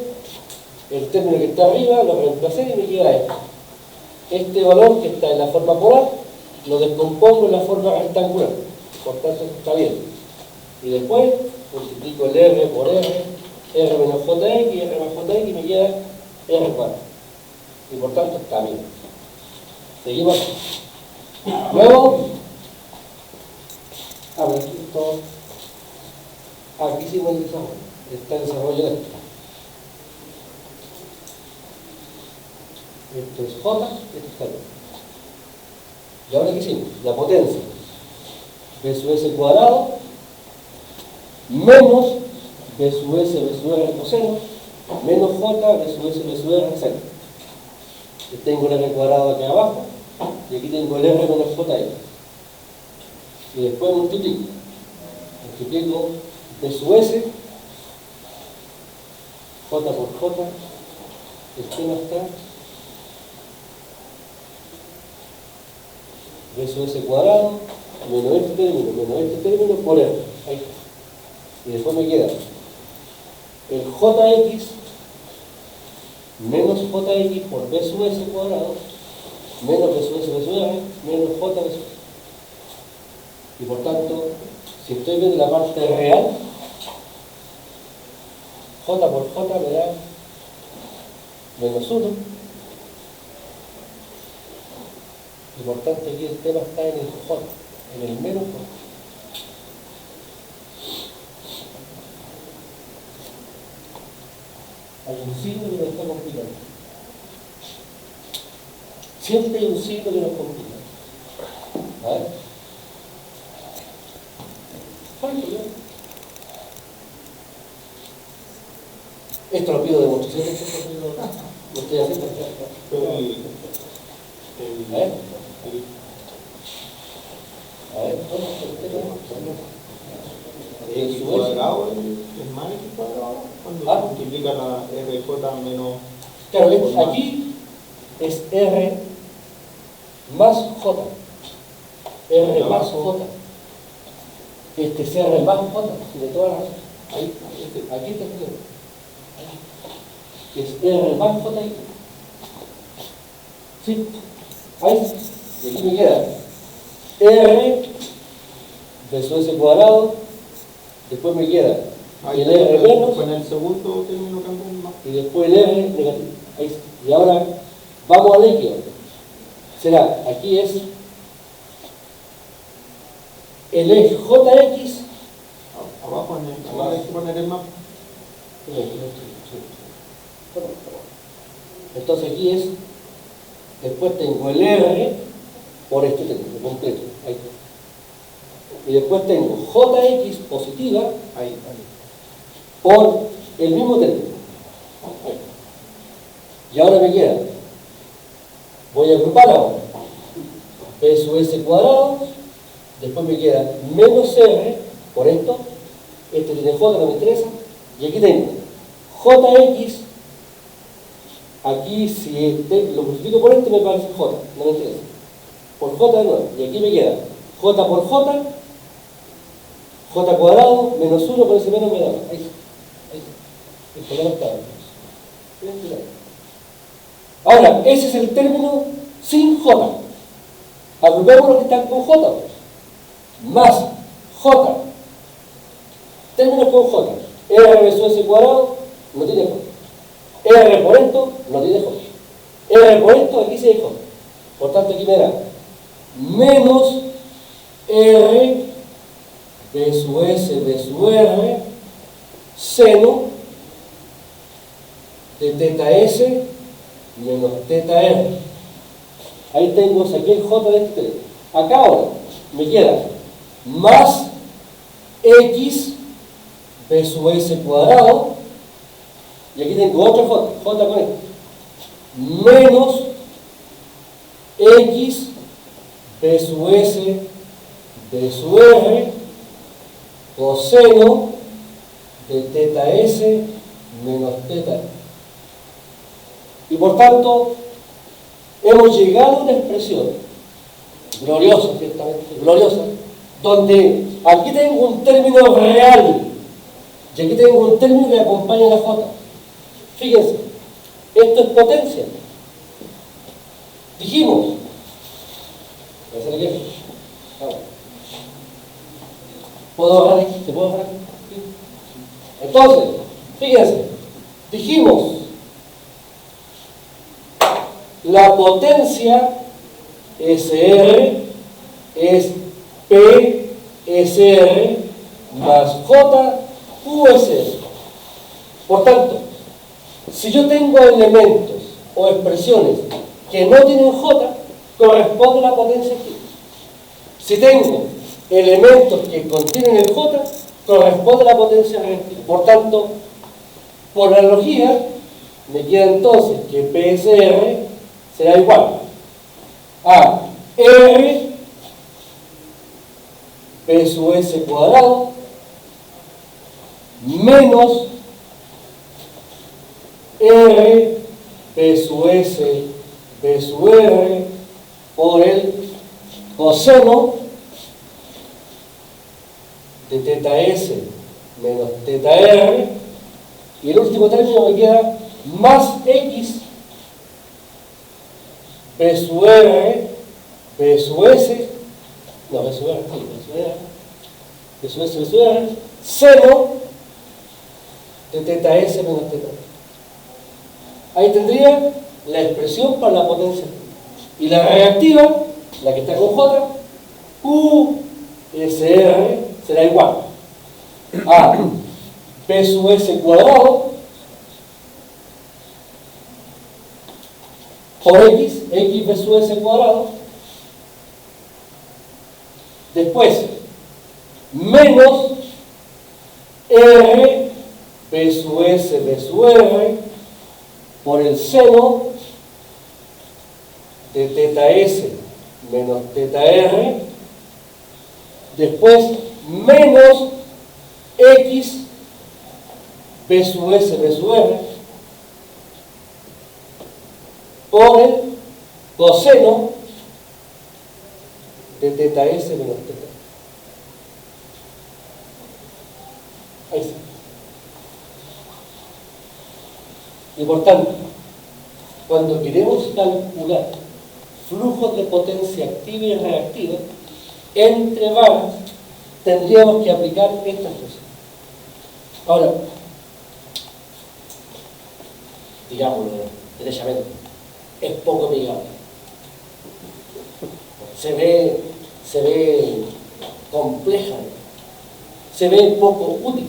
Speaker 1: el término que está arriba lo reemplacé y me queda esto. Este valor que está en la forma polar lo descompongo en la forma rectangular. Por tanto, está bien. Y después multiplico el R por R menos JX, R más JX y me queda R cuadrado. Y por tanto está bien. Seguimos. Luego, aquí hicimos el desarrollo. Está el desarrollo de esto. Esto es J, esto está bien. Y ahora, ¿qué hicimos? La potencia. B sub S cuadrado menos B sub S, B sub R coseno, menos J, B sub S, B sub R seno. Y tengo el R cuadrado aquí abajo, y aquí tengo el R menos JX. Y después multiplico B sub S, J por J, el tema está B sub S cuadrado, menos este término por R. Ahí está. Y después me queda el JX menos JX por B sub S cuadrado menos B sub S B sub R menos J B sub S. Y por tanto, si estoy viendo la parte real, J por J me da menos 1. Y por tanto aquí el tema está en el J, en el menos J. Hay un signo que nos está complicando. Siempre hay un signo que nos complica. A ver. Esto lo pido de demostración. Lo estoy haciendo. A ver.
Speaker 3: El cuadrado es más que cuadrado cuando multiplica la RJ menos.
Speaker 1: Claro, aquí es R más J. R más J. Este es R más J, de todas las. Ahí, aquí está escrito. Es R más J. ¿Sí? Ahí. Y aquí me queda R B sub S cuadrado. Después me queda el R menos.
Speaker 3: Con el segundo término cambian más.
Speaker 1: Y después el R negativo. Ahí. Y ahora vamos al líquido. Será, aquí es el eje JX.
Speaker 3: Abajo hay que poner el más.
Speaker 1: Entonces aquí es, después tengo el R por este término completo. Ahí. Y después tengo JX positiva
Speaker 2: Ahí.
Speaker 1: por el mismo término. Ahí. Y ahora me queda, voy a agrupar ahora, P sub S cuadrado, después me queda menos R por esto, este tiene J, no me interesa, y aquí tengo JX, aquí si lo multiplico por este me parece J, no me interesa, por J de nuevo, y aquí me queda J por J, J cuadrado, menos 1 por ese menos me da, ahí el problema está ahí. Ahora, ese es el término sin J. Agrupemos los que están con J. Más J. Términos con J. R versus S cuadrado no tiene J. R por esto no tiene J. R por esto aquí sí hay J. Por tanto aquí me da menos R B sub S B sub R seno de teta S menos teta R. Ahí tengo, saqué el J de este 3. Acá ahora me queda más X B sub S cuadrado, y aquí tengo otro J, J con esto, menos X B sub S B sub R coseno de teta S menos teta R. Y por tanto, hemos llegado a una expresión gloriosa, ciertamente, gloriosa, donde aquí tengo un término real y aquí tengo un término que acompaña a la J. Fíjense, esto es potencia. Dijimos, voy a hacer aquí. ¿Puedo bajar aquí? ¿Se puede bajar aquí? Entonces, fíjense, dijimos, la potencia SR es P SR más J QSR. Por tanto, si yo tengo elementos o expresiones que no tienen J, corresponde a la potencia aquí. Si tengo elementos que contienen el J, corresponde a la potencia reactiva. Por tanto, por analogía, me queda entonces que PSR será igual a R P sub S cuadrado menos R P sub S P sub R por el coseno de teta S menos teta R, y el último término me queda más X P sub R P sub S, no, P sub R, sí, P sub R, P sub S, P sub R, seno de teta S menos teta R. Ahí tendría la expresión para la potencia. Y la reactiva, la que está con J, QSR, será igual a P sub S cuadrado por X P sub S cuadrado, después menos R P sub S P sub R por el seno de teta S menos teta R, después menos X P sub S P sub R por el coseno de teta S menos teta R. Ahí está. Y por tanto, cuando queremos calcular flujos de potencia activa y reactiva entre varas, tendríamos que aplicar estas cosas. Ahora, digámoslo derechamente, es poco amigable. Se ve compleja, se ve poco útil.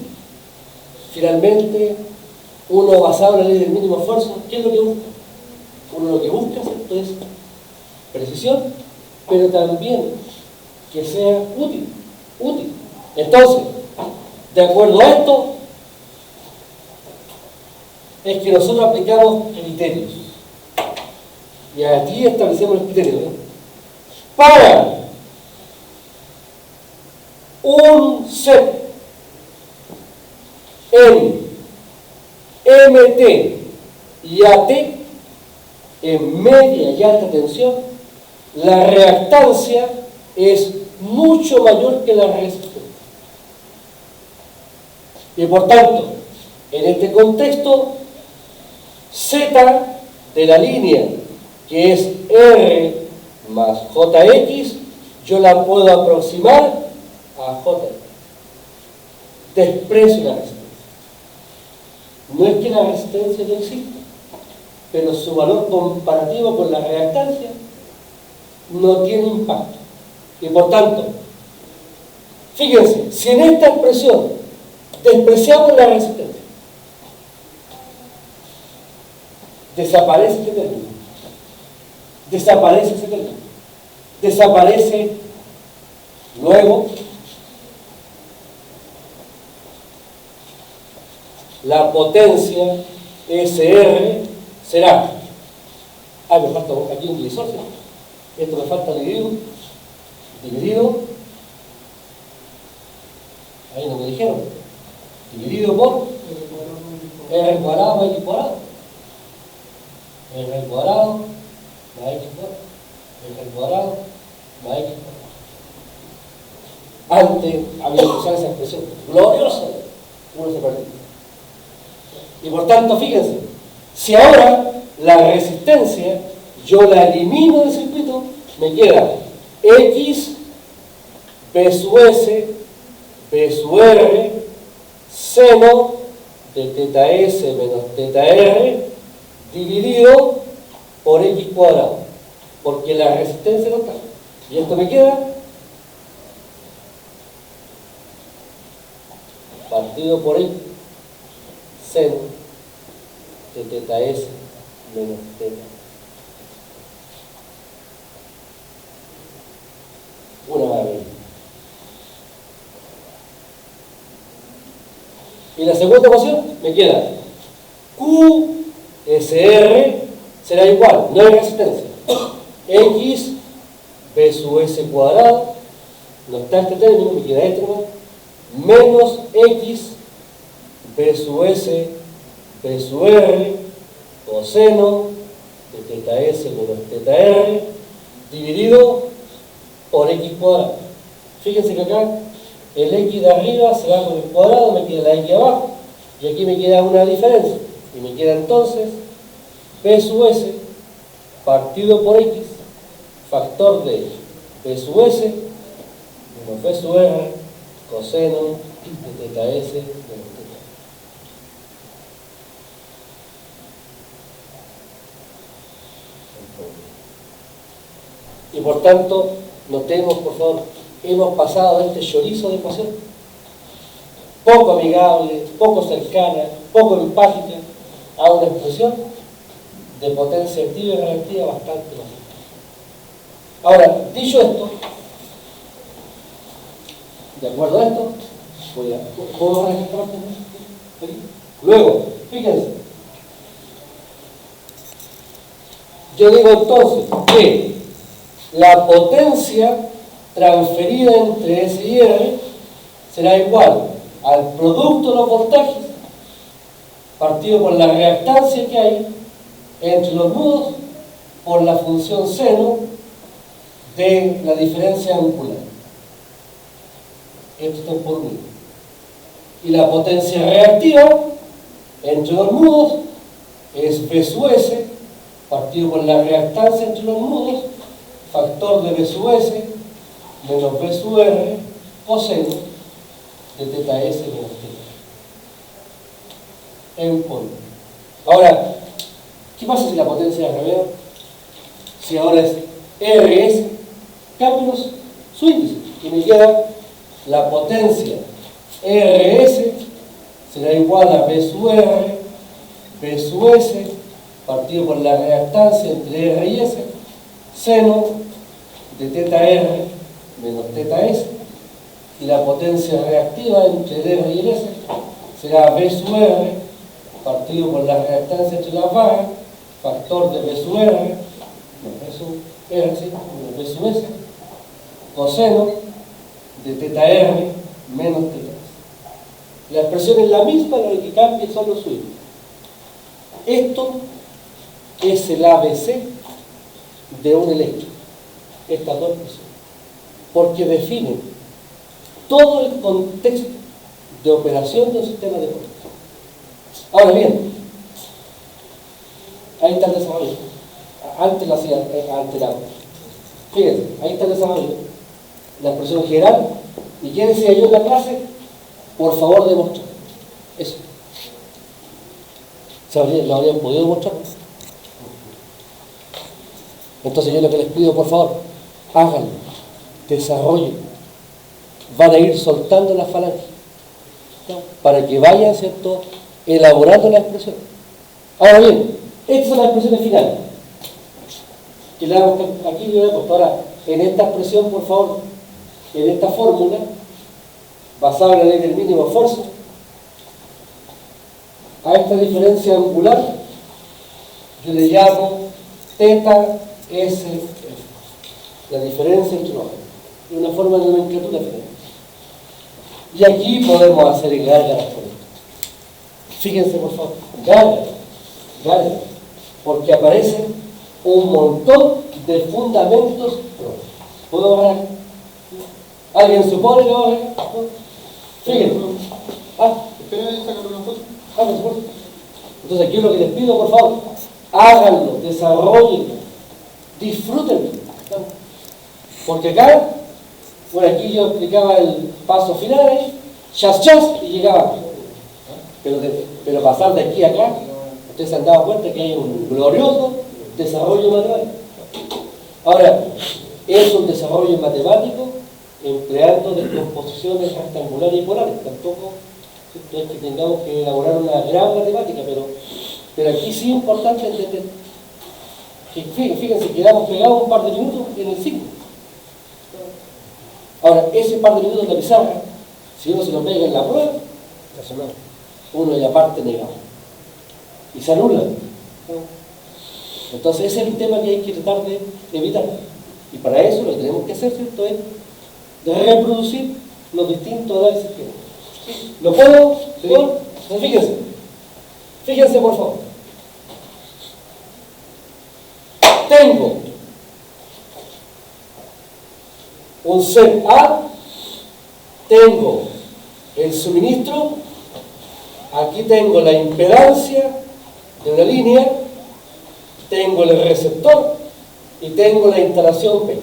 Speaker 1: Finalmente, uno basado en la ley del mínimo esfuerzo, ¿qué es lo que busca? Uno lo que busca, ¿cierto?, es precisión, pero también que sea útil. Entonces, de acuerdo a esto, es que nosotros aplicamos criterios. Y aquí establecemos los criterios, ¿no? Para un set en MT y AT en media y alta tensión, la reactancia es mucho mayor que la resistencia. Y por tanto, en este contexto, Z de la línea, que es R más JX, yo la puedo aproximar a JX. Desprecio la resistencia. No es que la resistencia no exista, pero su valor comparativo con la reactancia no tiene impacto. Y por tanto, fíjense, si en esta expresión despreciamos la resistencia, desaparece este término. Desaparece ese término. Desaparece luego la potencia SR será. Me falta aquí un divisor, ¿sí? Esto me falta dividido, ahí no me dijeron, dividido por R cuadrado más X cuadrado, R cuadrado más X cuadrado, R cuadrado más X cuadrado. Antes había que usar esa expresión gloriosa, uno se perdió. Y por tanto, fíjense, si ahora la resistencia yo la elimino del circuito, me queda X, B sub S, B sub R, seno de teta S menos teta R, dividido por X cuadrado, porque la resistencia no está. Y esto me queda partido por X, seno de teta S menos teta. Una maravilla. Y la segunda ecuación me queda QSR será igual, no hay resistencia, X B sub S cuadrado, no está este término, me queda este nomás, menos X B sub S B sub R coseno de teta S menos teta R dividido por X cuadrado. Fíjense que acá el X de arriba se va con el cuadrado, me queda la X abajo, y aquí me queda una diferencia, y me queda entonces B sub S partido por X, factor de B sub S menos B sub R coseno de teta S menos teta. Y por tanto, notemos, por favor, hemos pasado de este chorizo de ecuación, poco amigable, poco cercana, poco empática, a una expresión de potencia activa y reactiva bastante más. Ahora, dicho esto, de acuerdo a esto, ¿puedo borrar esta parte? Luego, fíjense, yo digo entonces que la potencia transferida entre S y R será igual al producto de los voltajes partido por la reactancia que hay entre los nudos por la función seno de la diferencia angular. Esto está por mí. Y la potencia reactiva entre los nudos es B sub S partido por la reactancia entre los nudos, factor de B sub S menos B sub R coseno de teta S menos teta. En polvo. Ahora, ¿qué pasa si la potencia es al revés? Si ahora es RS, cámbianos su índice. Y me queda la potencia RS será igual a B sub R, B sub S, partido por la reactancia entre R y S, seno de θr menos θs, y la potencia reactiva entre el R y el S será V sub R partido por la reactancia entre las barras, factor de V sub R menos V sub R, ¿sí? Menos V sub S, coseno de θr menos θs. La expresión es la misma, lo que cambia son los suyos. Esto es el ABC de un electro, estas dos expresiones, porque definen todo el contexto de operación de un sistema de potencia. Ahora bien, ahí está el desarrollo. Antes la hacía, fíjense, ahí está el desarrollo. La expresión general. ¿Y quién decía yo en la clase? Por favor, demostrar. Eso. ¿Lo habrían podido demostrar? Entonces yo lo que les pido, por favor, háganlo, desarrollen. Van a ir soltando las falanges, ¿no? Para que vayan, ¿cierto?, elaborando la expresión. Ahora bien, estas son las expresiones finales. Que le damos aquí, yo le he puesto. Ahora, en esta expresión, por favor, en esta fórmula, basada en la ley del mínimo esfuerzo, a esta diferencia angular, yo le llamo θ S, la diferencia entre los ejes, una forma de nomenclatura final. Y aquí podemos hacer gárgaras por esto. Fíjense, por favor, gárgaras, porque aparecen un montón de fundamentos propios. ¿Puedo bajar? ¿Alguien supone que va a bajar? Fíjense.
Speaker 3: Espera, sacar una foto.
Speaker 1: Por supuesto. Entonces aquí lo que les pido, por favor, háganlo, desarrollenlo, disfrútenlo. Porque acá, bueno, aquí yo explicaba el paso final ahí, chas, y llegaba. Pero pasar de aquí a acá, ustedes se han dado cuenta que hay un glorioso desarrollo matemático. Ahora, es un desarrollo matemático empleando descomposiciones rectangulares y polares. Tampoco es que tengamos que elaborar una gran matemática, pero aquí sí es importante entender que, fíjense, quedamos pegados un par de minutos en el signo. Ahora, ese par de minutos en la pizarra, si uno se lo pega en la prueba, uno ya parte negado y se anula. Entonces ese es el tema que hay que tratar de evitar, y para eso lo que tenemos que hacer, ¿cierto?, es de reproducir los distintos análisis que hay. ¿Lo puedo? Sí. Entonces, fíjense por favor, tengo un set A, tengo el suministro, aquí tengo la impedancia de una línea, tengo el receptor y tengo la instalación P.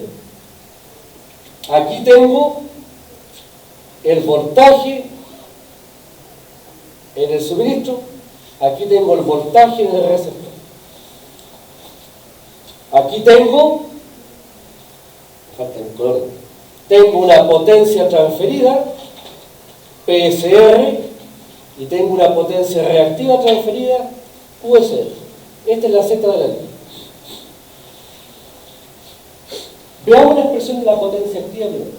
Speaker 1: Aquí tengo el voltaje en el suministro, aquí tengo el voltaje en el receptor. Aquí tengo, falta el color, tengo una potencia transferida, PSR, y tengo una potencia reactiva transferida, USR. Esta es la Z de la línea. Veamos la expresión de la potencia activa primero.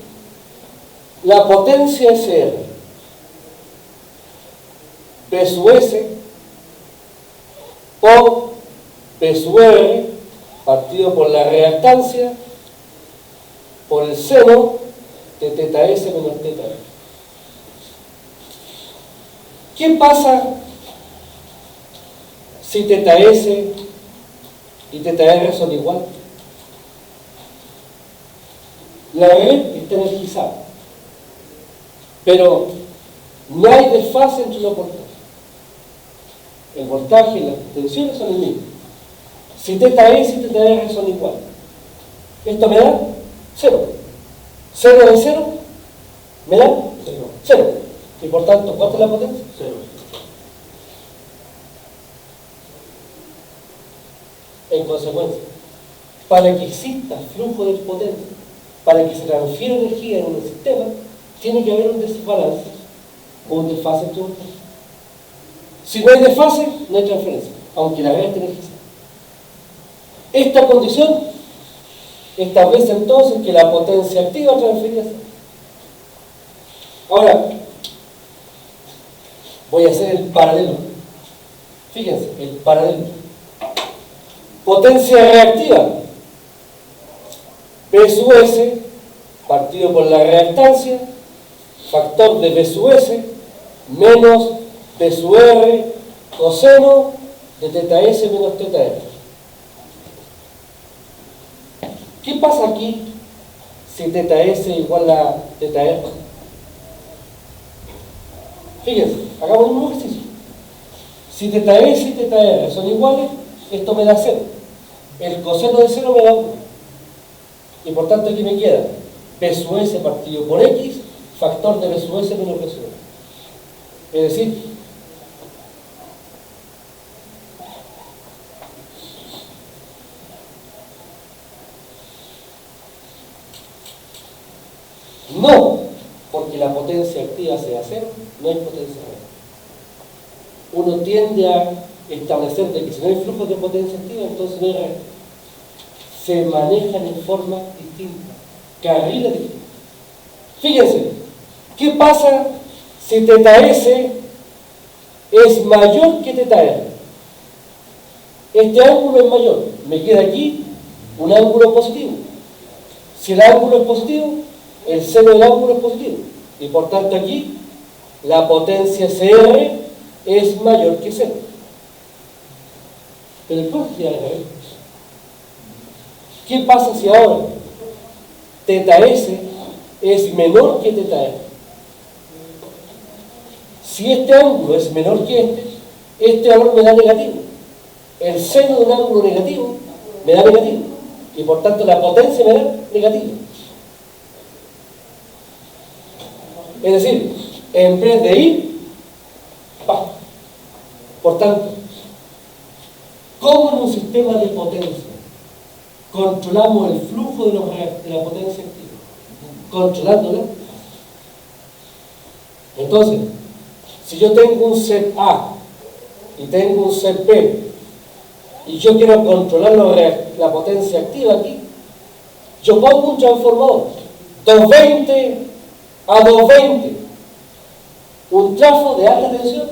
Speaker 1: La potencia SR, P sub S, por P sub R, partido por la reactancia, por el seno de θS menos θR. ¿Qué pasa si θS y θR son iguales? La red está energizada, pero no hay desfase entre los voltajes. El voltaje y las tensiones son el mismo. Si θS y θR son iguales, esto me da 0. 0 de 0 me da 0. Y por tanto, ¿cuánto es la potencia? 0. En consecuencia, para que exista flujo de potencia, para que se transfiera energía en un sistema, tiene que haber un desbalance o un desfase entre voltajes. Si no hay desfase, no hay transferencia, aunque la red esté energizada. Esta condición establece entonces que la potencia activa transferida a cero. Ahora, voy a hacer el paralelo. Fíjense, el paralelo. Potencia reactiva, P sub S, partido por la reactancia, factor de P sub S, menos P sub R, coseno de teta S menos teta R. ¿Qué pasa aquí si teta S igual a teta R? Fíjense, hagamos un ejercicio. Si teta S y teta R son iguales, esto me da 0. El coseno de 0 me da 1. Y por tanto aquí me queda P sub S partido por X, factor de P sub S menos P sub R. Es decir, no, porque la potencia activa sea 0, no hay potencia real. Uno tiende a establecer de que si no hay flujos de potencia activa, entonces no hay real. Se manejan en forma distinta, carriles distintos. Fíjense, ¿qué pasa si teta S es mayor que teta R? Este ángulo es mayor, me queda aquí un ángulo positivo. Si el ángulo es positivo, el seno del ángulo es positivo. Y por tanto aquí, la potencia CR es mayor que 0. Pero el proceso sería al revés. ¿Qué pasa si ahora teta S es menor que teta R? Si este ángulo es menor que este valor me da negativo. El seno de un ángulo negativo me da negativo. Y por tanto la potencia me da negativa. Es decir, en vez de ir, va. Por tanto, ¿cómo en un sistema de potencia controlamos el flujo de la potencia activa? Controlándola. Entonces, si yo tengo un set A y tengo un set B y yo quiero controlar la potencia activa aquí, yo pongo un transformador 220 a 220, un trafo de alta tensión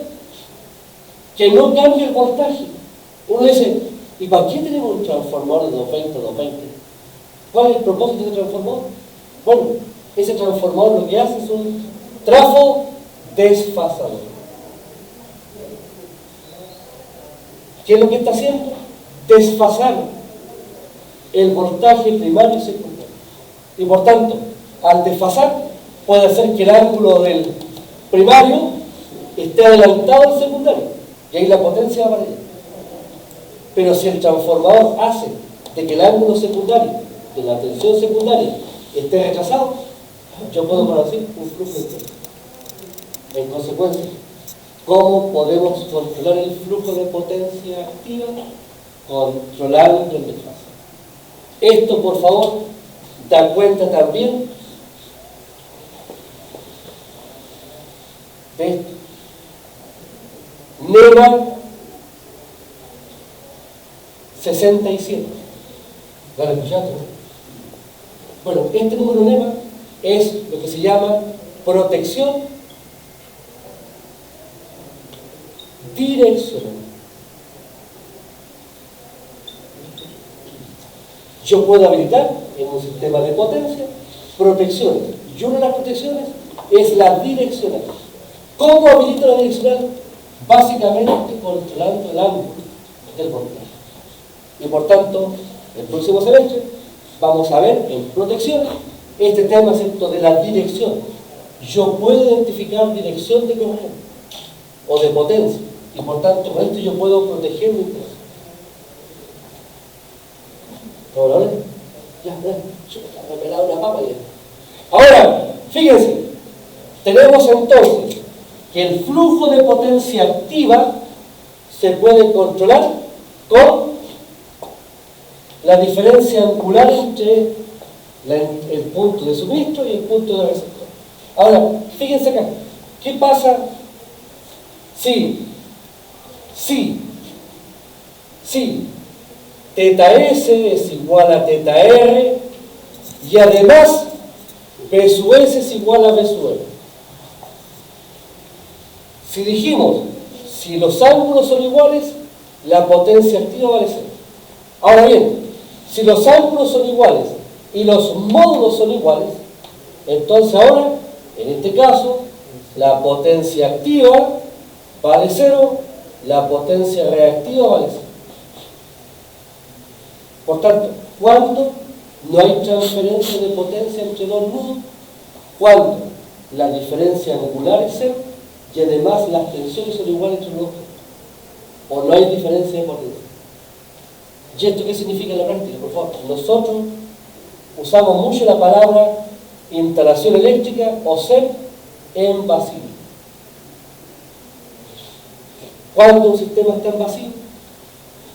Speaker 1: que no cambia el voltaje. Uno dice, ¿y para qué tenemos un transformador de 220 a 220? ¿Cuál es el propósito de ese transformador? Bueno, ese transformador lo que hace es un trafo desfasador. ¿Qué es lo que está haciendo? Desfasar el voltaje primario y secundario. Y por tanto, al desfasar, puede hacer que el ángulo del primario esté adelantado al secundario. Y ahí la potencia va para allá. Pero si el transformador hace de que el ángulo secundario, de la tensión secundaria, esté retrasado, yo puedo producir un flujo de potencia. En consecuencia, ¿cómo podemos controlar el flujo de potencia activa? Controlando el desfase. Esto, por favor, da cuenta también de esto. NEMA 67. ¿Lo han escuchado? Bueno, este número NEMA es lo que se llama protección direccional. Yo puedo habilitar en un sistema de potencia protecciones. Y una de las protecciones es la direccional. ¿Cómo habilito la direccional? Básicamente controlando el ángulo del voltaje. Y por tanto, el próximo semestre vamos a ver en protecciones este tema, ¿cierto?, de la dirección. Yo puedo identificar dirección de corriente o de potencia. Y por tanto, con esto yo puedo proteger mi interés. ¿Ahora? Ya, me he pelado una papa ya. Ahora, fíjense, tenemos entonces que el flujo de potencia activa se puede controlar con la diferencia angular entre el punto de suministro y el punto de receptor. Ahora, fíjense acá, ¿qué pasa si teta S es igual a teta R y además B sub S es igual a B sub L. Si dijimos, si los ángulos son iguales, la potencia activa vale 0. Ahora bien, si los ángulos son iguales y los módulos son iguales, entonces ahora, en este caso, la potencia activa vale 0, la potencia reactiva vale 0. Por tanto, cuando no hay transferencia de potencia entre dos nudos, cuando la diferencia angular es 0 y además las tensiones son iguales entre los dos, o no hay diferencia de potencia. ¿Y esto qué significa en la práctica? Por favor, nosotros usamos mucho la palabra instalación eléctrica o ser en vacío. Cuando un sistema está en vacío,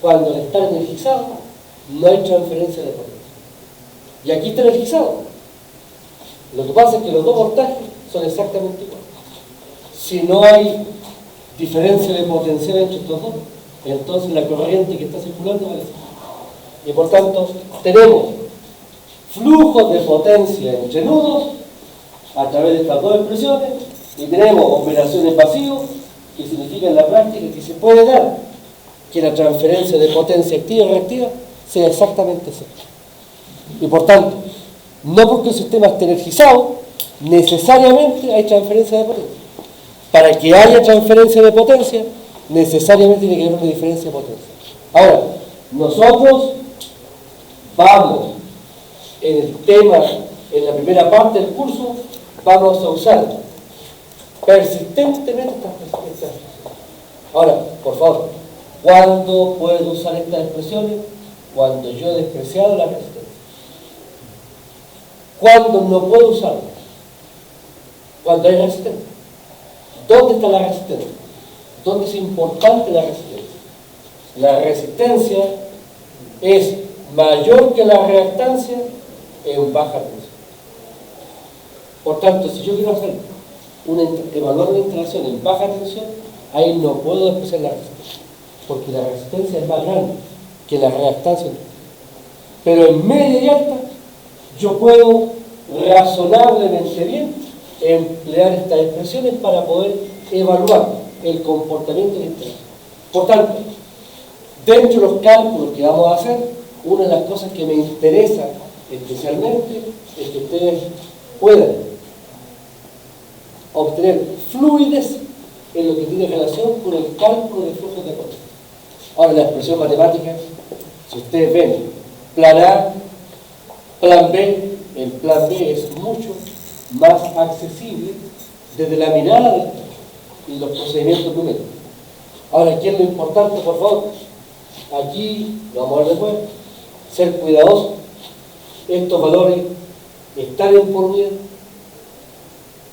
Speaker 1: cuando está energizado, no hay transferencia de potencia. Y aquí está energizado. Lo que pasa es que los dos voltajes son exactamente iguales. Si no hay diferencia de potencial entre estos dos, entonces la corriente que está circulando vale 0. Y por tanto, tenemos flujos de potencia entre nudos a través de estas dos expresiones y tenemos operaciones vacíos, que significa en la práctica que se puede dar que la transferencia de potencia activa y reactiva sea exactamente 0. Y por tanto, no porque el sistema esté energizado, necesariamente hay transferencia de potencia. Para que haya transferencia de potencia, necesariamente tiene que haber una diferencia de potencia. Ahora, nosotros vamos en el tema, en la primera parte del curso, vamos a usar persistentemente estas expresiones. Ahora, por favor, ¿cuándo puedo usar estas expresiones? Cuando yo he despreciado la resistencia. ¿Cuándo no puedo usarlas? Cuando hay resistencia. ¿Dónde está la resistencia? ¿Dónde es importante la resistencia? La resistencia es mayor que la reactancia en baja tensión. Por tanto, si yo quiero hacer evaluar una instalación en baja tensión, ahí no puedo despreciar la resistencia, porque la resistencia es más grande que la reactancia. Pero en media y alta, yo puedo razonablemente bien emplear estas expresiones para poder evaluar el comportamiento de la instalación. Por tanto, dentro de los cálculos que vamos a hacer, una de las cosas que me interesa especialmente es que ustedes puedan obtener fluidez en lo que tiene relación con el cálculo de flujos de potencia. Ahora, la expresión matemática, si ustedes ven plan A, plan B, el plan B es mucho más accesible desde la mirada del y los procedimientos numéricos. Ahora, ¿qué es lo importante, por favor? Aquí, lo vamos a ver después, ser cuidadosos. Estos valores están en por unidad.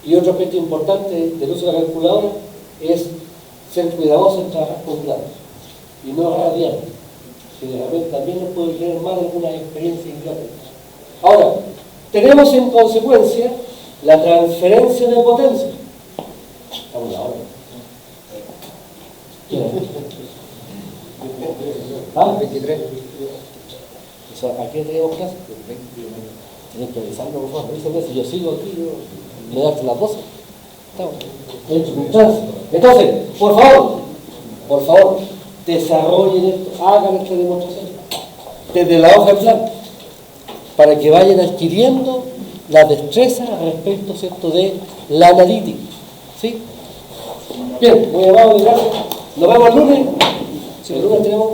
Speaker 1: Y otro aspecto importante del uso de la calculadora es ser cuidadosos en trabajar con grados y no radianes, que realmente también nos puede crear mal alguna experiencia ingrata. Ahora, tenemos en consecuencia la transferencia de potencia. Estamos en la hora. ¿Ah? 23. O sea, ¿a qué tenemos clase? Tienes que avisarlo, por favor. Si yo sigo aquí, me das las 12. Estamos. Entonces, por favor, desarrollen esto, hagan esta demostración desde la hoja de plan, para que vayan adquiriendo la destreza respecto, ¿cierto?, de la analítica. ¿Sí? Bien, muy amable, gracias. Nos vemos el lunes. Si el lunes tenemos